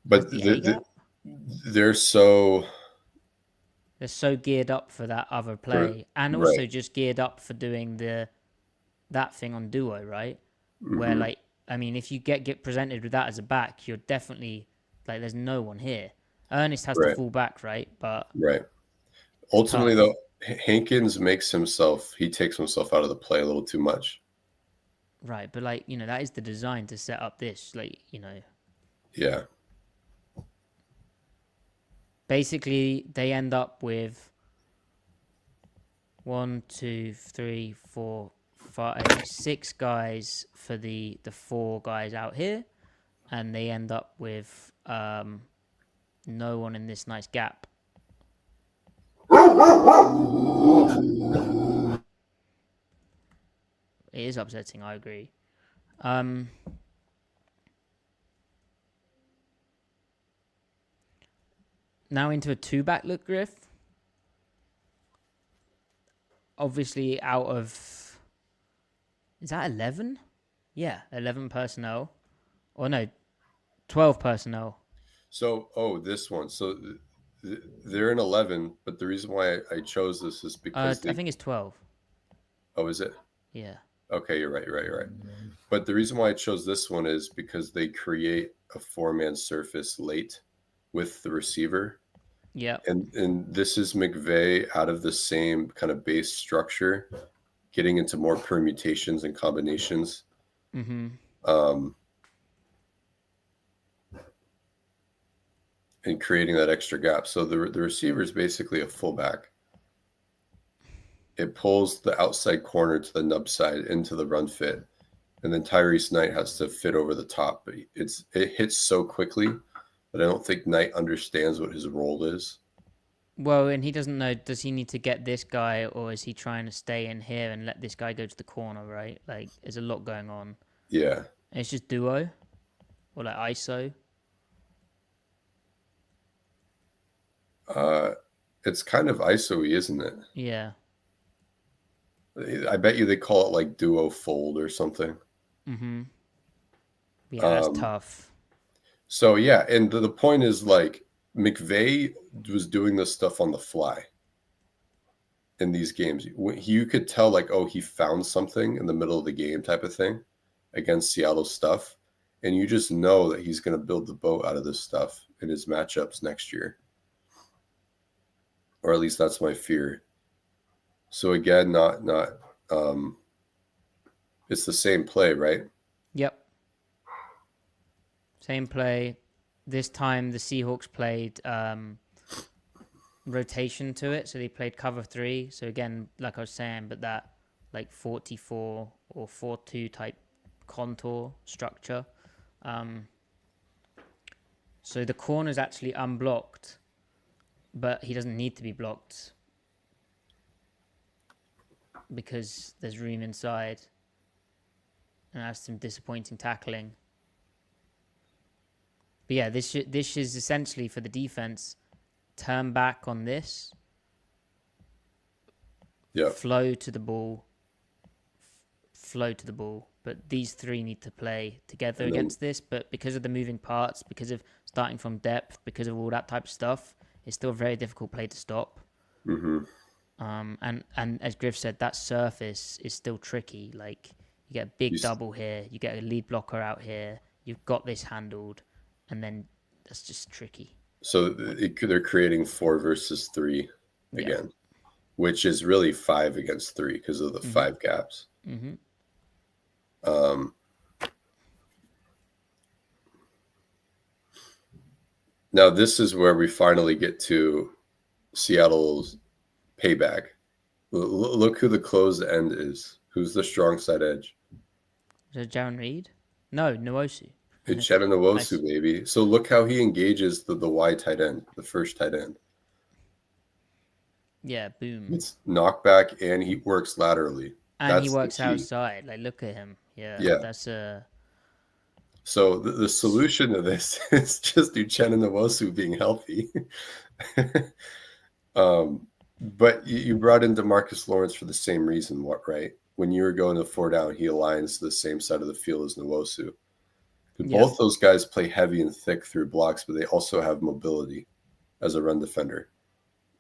But they're so geared up for that other play, and also just geared up for doing that thing on duo, right? Mm-hmm. Where, like, I mean, if you get presented with that as a back, you're definitely, like, there's no one here. Ernest has to fall back, right? But ultimately, though, Hankins takes himself out of the play a little too much. Right, but, like, that is the design to set up this, like, Yeah. Basically, they end up with 1, 2, 3, 4, 5, 6 guys for the 4 guys out here, and they end up with no one in this nice gap. It is upsetting, I agree. Now into a 2-back look, Griff. Obviously out of... Is that 11? Yeah, 11 personnel. Or no, 12 personnel. So, this one. So they're in 11, but the reason why I chose this is because... I think it's 12. Oh, is it? Yeah. Okay, you're right. But the reason why I chose this one is because they create a 4-man surface late with the receiver. Yeah. And this is McVay out of the same kind of base structure, getting into more permutations and combinations. Mm-hmm. And creating that extra gap. So the receiver is basically a fullback. It pulls the outside corner to the nub side into the run fit. And then Tyrese Knight has to fit over the top. But it hits so quickly that I don't think Knight understands what his role is. Well, and he doesn't know, does he need to get this guy, or is he trying to stay in here and let this guy go to the corner, right? Like, there's a lot going on. Yeah. And it's just duo? Or like ISO? It's kind of ISO-y, isn't it? Yeah. I bet you they call it like duo fold or something. Mm-hmm. Yeah, that's tough. So yeah, and the point is like McVay was doing this stuff on the fly in these games. You could tell like, oh, he found something in the middle of the game type of thing against Seattle stuff. And you just know that he's going to build the boat out of this stuff in his matchups next year. Or at least that's my fear. So again, not it's the same play, right? Yep. Same play. This time the Seahawks played rotation to it, so they played cover 3. So again, like I was saying, but that like 44 or 4-2 type contour structure. So the corner's actually unblocked, but he doesn't need to be blocked because there's room inside, and I have some disappointing tackling. But yeah, this is essentially for the defense. Turn back on this. Yeah. Flow to the ball. But these 3 need to play together against this. But because of the moving parts, because of starting from depth, because of all that type of stuff, it's still a very difficult play to stop. Mm-hmm. And as Griff said, that surface is still tricky. Like you get a big double here, you get a lead blocker out here, you've got this handled, and then that's just tricky. So they're creating 4 versus 3 again, which is really 5 against 3 because of the 5 gaps. Mm-hmm. Now this is where we finally get to Seattle's payback. Look who the closed end is. Who's the strong side edge? Is it Jaron Reed? No, Nwosu. It's Uchenna Nwosu, baby. So look how he engages the Y tight end, the first tight end. Yeah, boom. It's knockback and he works laterally. And he works outside. Like, look at him. Yeah. That's a. So the solution to this is just Uchenna Nwosu being healthy. But you brought in DeMarcus Lawrence for the same reason, right? When you were going to 4 down, he aligns to the same side of the field as Nwosu. Both those guys play heavy and thick through blocks, but they also have mobility as a run defender.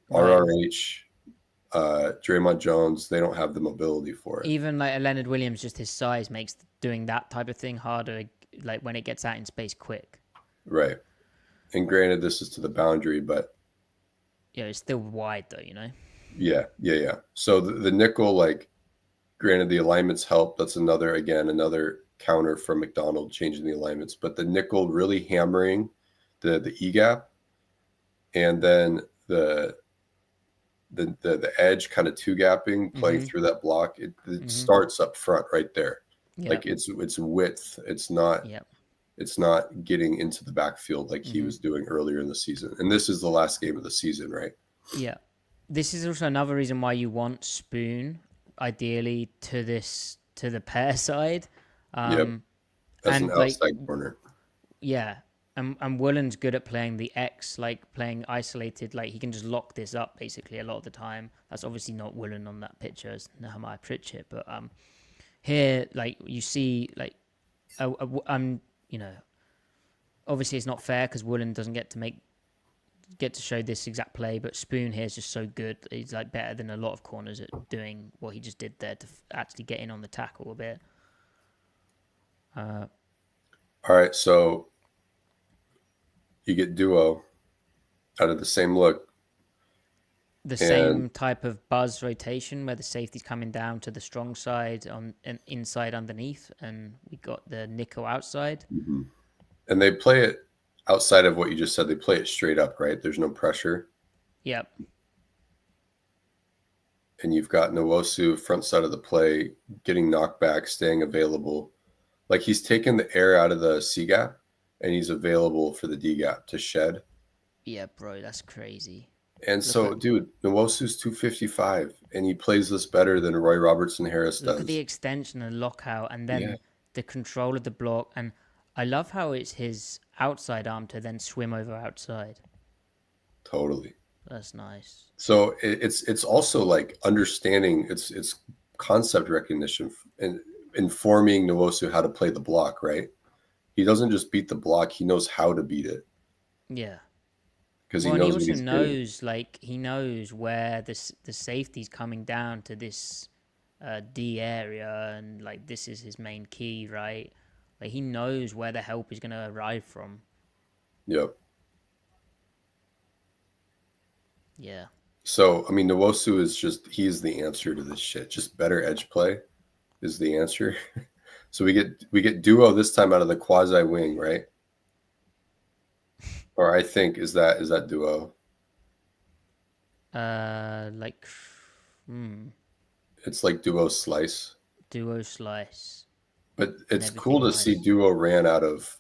Right. RRH, Draymond Jones, they don't have the mobility for it. Even like Leonard Williams, just his size makes doing that type of thing harder, like when it gets out in space quick. Right. And granted, this is to the boundary, but... Yeah, it's still wide though, you know? Yeah. So the nickel, like, granted, the alignments help. That's another counter from McDonald changing the alignments, but the nickel really hammering the E gap, and then the edge kind of 2-gapping, playing through that block. It starts up front right there. Yep. Like it's width. It's not. Yep. It's not getting into the backfield like he was doing earlier in the season. And this is the last game of the season, right? Yeah. This is also another reason why you want Spoon ideally to the pair side. As an outside corner. Yeah. And Woolen's good at playing the X, like playing isolated. Like he can just lock this up basically a lot of the time. That's obviously not Woolen on that picture as Nehemiah Pritchett, but here, like you see, like you know, obviously it's not fair because Woolen doesn't get to show this exact play, but Spoon here is just so good. He's like better than a lot of corners at doing what he just did there to actually get in on the tackle a bit. All right, so you get duo out of the same look. The same type of buzz rotation where the safety's coming down to the strong side and inside underneath, and we got the nickel outside. Mm-hmm. And they play it outside of what you just said. They play it straight up, right? There's no pressure. Yep. And you've got Nwosu front side of the play, getting knocked back, staying available. Like he's taken the air out of the C gap, and he's available for the D gap to shed. Yeah, bro, that's crazy. And dude, Nwosu's 255, and he plays this better than Roy Robertson Harris does. Look at the extension and lockout, and then the control of the block. And I love how it's his outside arm to then swim over outside. Totally. That's nice. So it's also like understanding it's concept recognition and informing Nwosu how to play the block, right? he doesn't just beat the block; he knows how to beat it Yeah. because he Well, and he knows what also he's getting. knows, like, he knows where the safety's coming down to this D area, and like this is his main key, right? Like he knows where the help is gonna arrive from. Yep. Yeah. So I mean, Nwosu is he's the answer to this shit. Just better edge play is the answer. So we get duo this time out of the quasi wing, right? Or I think is that duo. Like, It's like duo slice. duo slice, But and it's cool everything to see nice. duo ran out of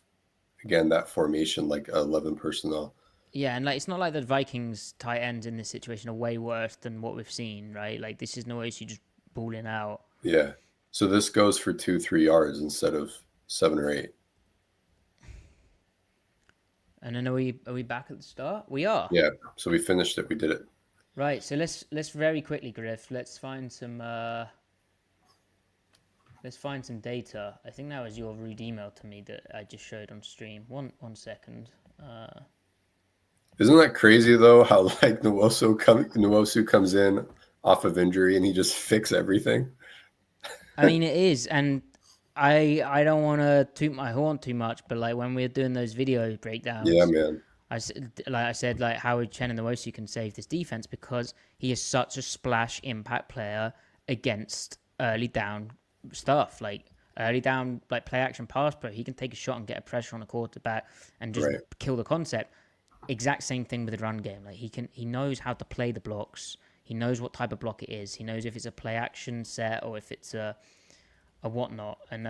again that formation like 11 personnel. Yeah, and like it's not like the Vikings tight ends in this situation are way worse than what we've seen, right? Like this is no issue just balling out. Yeah. So this goes for 2-3 yards instead of 7 or 8. And then are we back at the start? We are. Yeah. So we finished it. We did it. Right, so let's very quickly, Griff. Let's find some data. I think that was your rude email to me that I just showed on stream. One second. Isn't that crazy though? How like Nwosu comes in off of injury and he just fix everything. I mean, it is, and I don't want to toot my horn too much, but like when we're doing those video Yeah, breakdowns, man. I said, like Howard Chen and the Nwosu can save this defense because he is such a splash impact player against early down stuff, like early down like play action pass pro. He can take a shot and get a pressure on a quarterback and just Right. kill the concept. Exact same thing with the run game. Like he knows how to play the blocks. He knows what type of block it is. He knows if it's a play action set or if it's a whatnot. And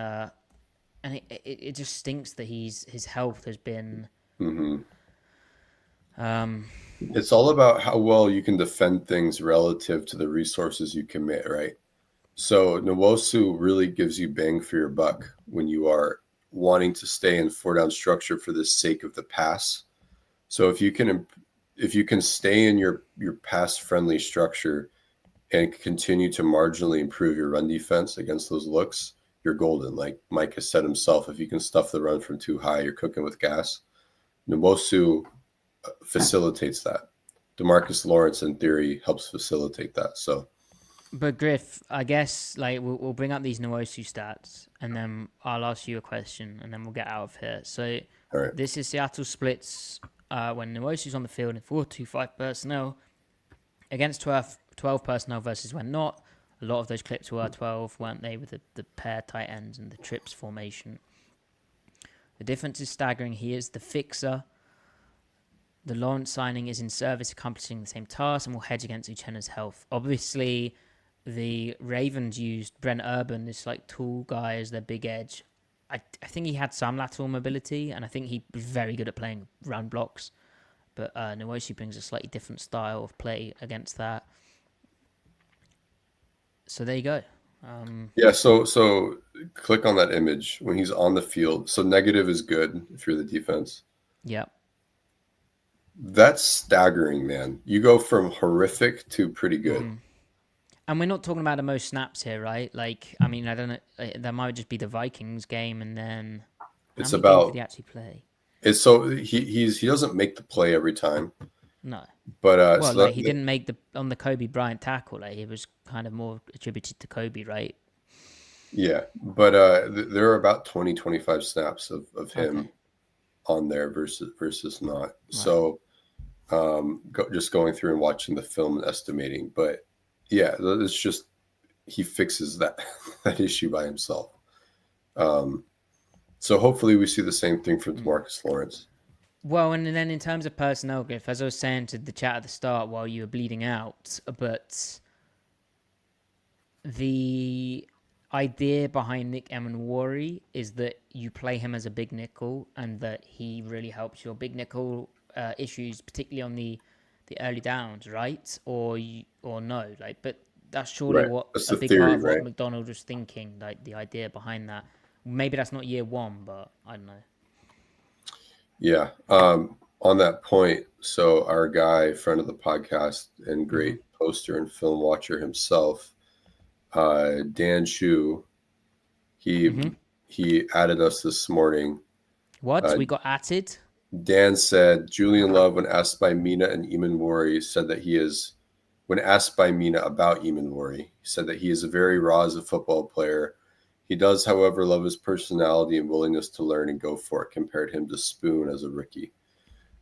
it just stinks that his health has been. Mm-hmm. It's all about how well you can defend things relative to the resources you commit, right? So Nwosu really gives you bang for your buck when you are wanting to stay in 4-down structure for the sake of the pass. So if you can stay in your pass friendly structure and continue to marginally improve your run defense against those looks, you're golden. Like Mike has said himself, if you can stuff the run from too high, you're cooking with gas. Nwosu facilitates that. DeMarcus Lawrence, in theory, helps facilitate that. So, But Griff, I guess like we'll bring up these Nwosu stats, and then I'll ask you a question, and then we'll get out of here. So all right. this is Seattle splits when Nwosu's on the field in 4-2-5 personnel against 12 personnel versus when not. A lot of those clips were 12, weren't they, with the pair tight ends and the trips formation. The difference is staggering. He is the fixer. The Lawrence signing is in service, accomplishing the same task, and will hedge against Uchenna's health. Obviously, the Ravens used Brent Urban, this like tall guy, as their big edge. I think he had some lateral mobility, and I think he was very good at playing run blocks. But Nwosu brings a slightly different style of play against that. So there you go. Yeah, so click on that image when he's on the field. So negative is good if you're the defense. Yeah. That's staggering, man. You go from horrific to pretty good. Mm-hmm. And we're not talking about the most snaps here, right? Like, I mean, I don't know. That might just be the Vikings game, and then It's how many games about did he actually play? it's so he doesn't make the play every time, No. but Well, so like he didn't make on the Kobe Bryant tackle. Like it was kind of more attributed to Kobe, right? yeah, but there are about 20-25 snaps of him Okay. on there versus not. Right. So just going through and watching the film and estimating, but yeah, it's just he fixes that that issue by himself. So hopefully we see the same thing from DeMarcus Lawrence. Well, and then in terms of personnel, Griff, as I was saying to the chat at the start while you were bleeding out, but the idea behind Nick Emanwari is that you play him as a big nickel and that he really helps your big nickel issues, particularly on the early downs, right? Or no, like, but that's surely Right. what That's a the big theory, part of what right? McDonald was thinking, like the idea behind that. Maybe that's not year one, but I don't know. Yeah. On that point, so our guy, friend of the podcast and great poster and film watcher himself, Dan Shu, he added us this morning What? We got atted? Dan said Julian Love, when asked by Mina and Eamon Wari, said that he is. When asked by Mina about Eamon Wari, he said that he is a very raw as a football player. He does, however, love his personality and willingness to learn and go for it. Compared him to Spoon as a rookie.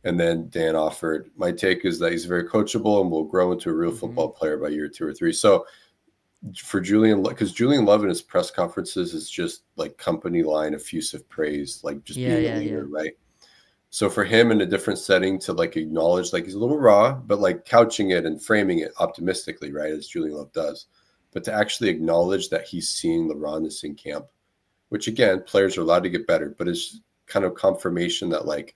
And then Dan offered, my take is that he's very coachable and will grow into a real football player by year 2 or 3. So for Julian, because Julian Love in his press conferences is just like company line effusive praise, like just being a leader, right? So for him in a different setting to like acknowledge, like he's a little raw, but like couching it and framing it optimistically, right, as Julian Love does, but to actually acknowledge that he's seeing the rawness in camp, which again, players are allowed to get better, but it's kind of confirmation that like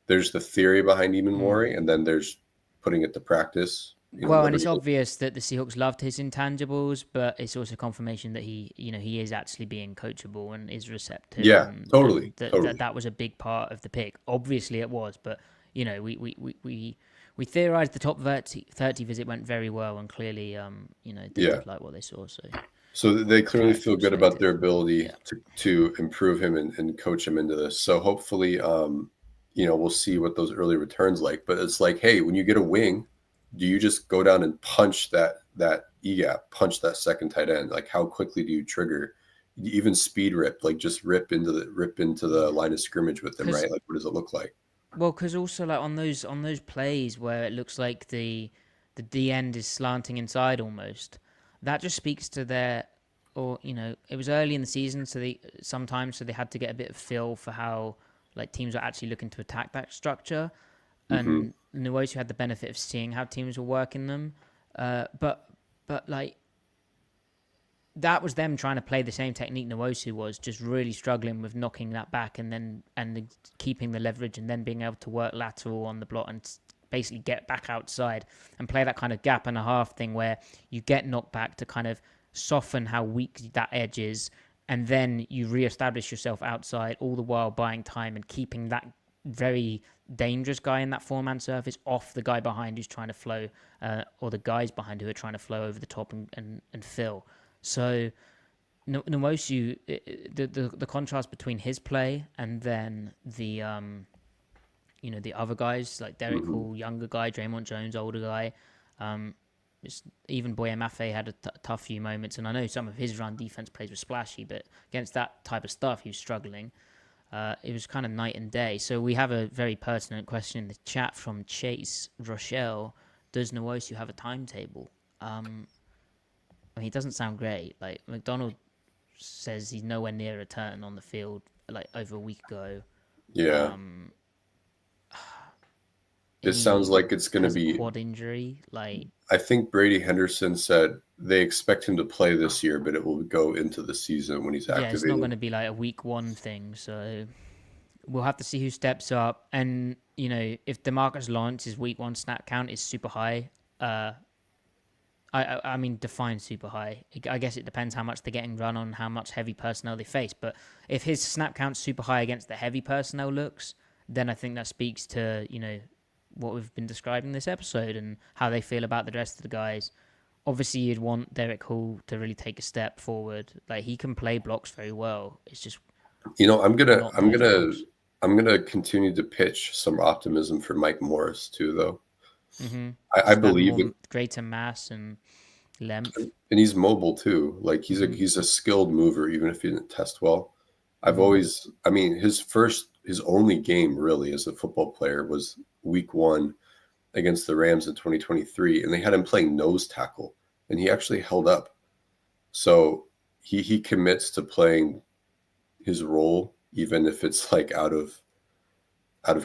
there's the theory behind Eamon Wari, and then there's putting it to practice. Well, and it's obvious that the Seahawks loved his intangibles, but it's also confirmation that he is actually being coachable and is receptive. Yeah, and, totally. That was a big part of the pick. Obviously, it was, but we theorized the top 30 visit went very well, and clearly, they did like what they saw. So they clearly feel good about their ability to improve him and coach him into this. So hopefully, we'll see what those early returns like. But it's like, hey, when you get a wing, do you just go down and punch that E-gap, punch that second tight end? Like how quickly do you trigger? Even speed rip, like just rip into the line of scrimmage with them, right? Like what does it look like? Well, because also like on those plays where it looks like the D end is slanting inside almost, that just speaks to it was early in the season, so they had to get a bit of feel for how like teams were actually looking to attack that structure. And Nwosu had the benefit of seeing how teams were working them, but like that was them trying to play the same technique Nwosu was, just really struggling with knocking that back and keeping the leverage and then being able to work lateral on the block and basically get back outside and play that kind of gap and a half thing where you get knocked back to kind of soften how weak that edge is, and then you reestablish yourself outside, all the while buying time and keeping that very dangerous guy in that four-man surface off the guy behind who's trying to flow, or the guys behind who are trying to flow over the top and fill. So Nwosu, the contrast between his play and then the other guys like Derek Hall, younger guy, Draymond Jones, older guy, even Boye Mafe had a tough few moments, and I know some of his run defense plays were splashy, but against that type of stuff he was struggling. It was kind of night and day. So we have a very pertinent question in the chat from Chase Rochelle. Does Nwosu have a timetable? He doesn't sound great. Like McDonald says he's nowhere near a return on the field like over a week ago. Yeah. It sounds like it's going to be quad injury. Like I think Brady Henderson said they expect him to play this year, but it will go into the season when he's activated. Yeah, it's not going to be like a week one thing. So we'll have to see who steps up. And if DeMarcus Lawrence's week one snap count is super high, I mean, define super high. I guess it depends how much they're getting run on, how much heavy personnel they face. But if his snap count's super high against the heavy personnel looks, then I think that speaks to, what we've been describing this episode and how they feel about the rest of the guys. Obviously, you'd want Derek Hall to really take a step forward. Like he can play blocks very well. It's just, I'm gonna continue to pitch some optimism for Mike Morris too, though. Mm-hmm. I believe in greater mass and length, and he's mobile too. Like he's a skilled mover, even if he didn't test well. His only game really as a football player was week 1 against the Rams in 2023, and they had him playing nose tackle, and he actually held up. So he commits to playing his role, even if it's like out of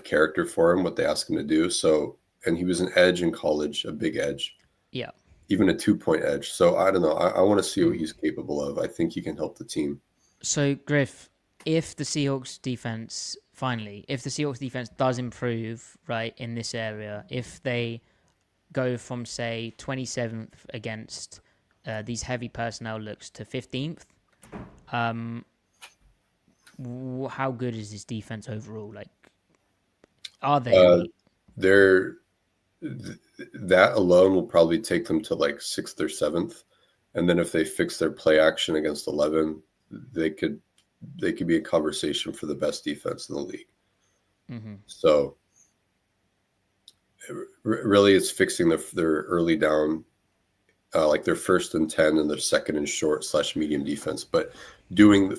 character for him, what they ask him to do. So. And he was an edge in college, a big edge. Yeah. Even a 2-point edge. So I don't know. I want to see what he's capable of. I think he can help the team. So, Griff, if the Seahawks defense does improve, right, in this area, if they go from, say, 27th against these heavy personnel looks to 15th, how good is this defense overall? Like, are they... That alone will probably take them to like 6th or 7th, and then if they fix their play action against 11, they could be a conversation for the best defense in the league. Mm-hmm. So really, it's fixing their early down, like their 1st and 10 and their 2nd and short / medium defense. But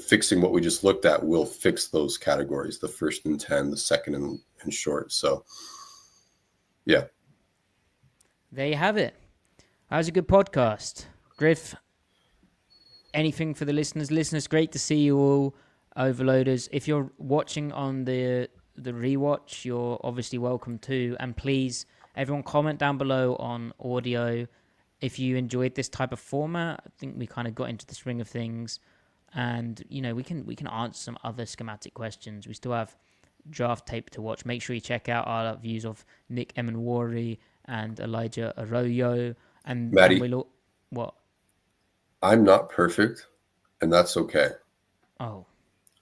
fixing what we just looked at will fix those categories: the 1st and 10, the 2nd and short. So yeah. There you have it. That was a good podcast. Griff, anything for the listeners? Listeners, great to see you all, overloaders. If you're watching on the rewatch, you're obviously welcome too. And please, everyone, comment down below on audio if you enjoyed this type of format. I think we kind of got into the swing of things, and we can answer some other schematic questions. We still have draft tape to watch. Make sure you check out our views of Nick Emenwari and Elijah Arroyo, and Maddie, we'll what? I'm not perfect, and that's okay. Oh,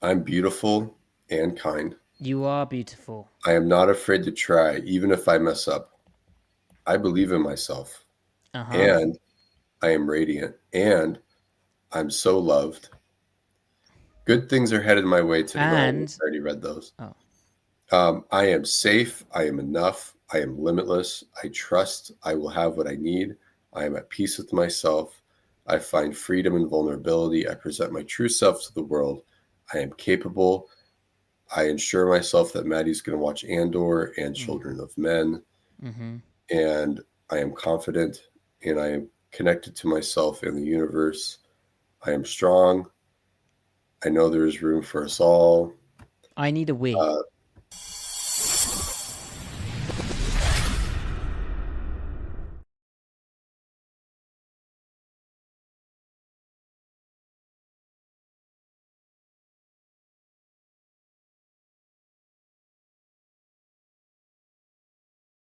I'm beautiful and kind. you are beautiful. I am not afraid to try, even if I mess up. I believe in myself, and I am radiant, and I'm so loved. Good things are headed my way today. And I already read those. Oh. I am safe. I am enough. I am limitless. I trust I will have what I need. I am at peace with myself. I find freedom and vulnerability. I present my true self to the world. I am capable. I ensure myself that Maddie's going to watch Andor and Children of Men. Mm-hmm. And I am confident, and I am connected to myself and the universe. I am strong. I know there is room for us all. I need a wee.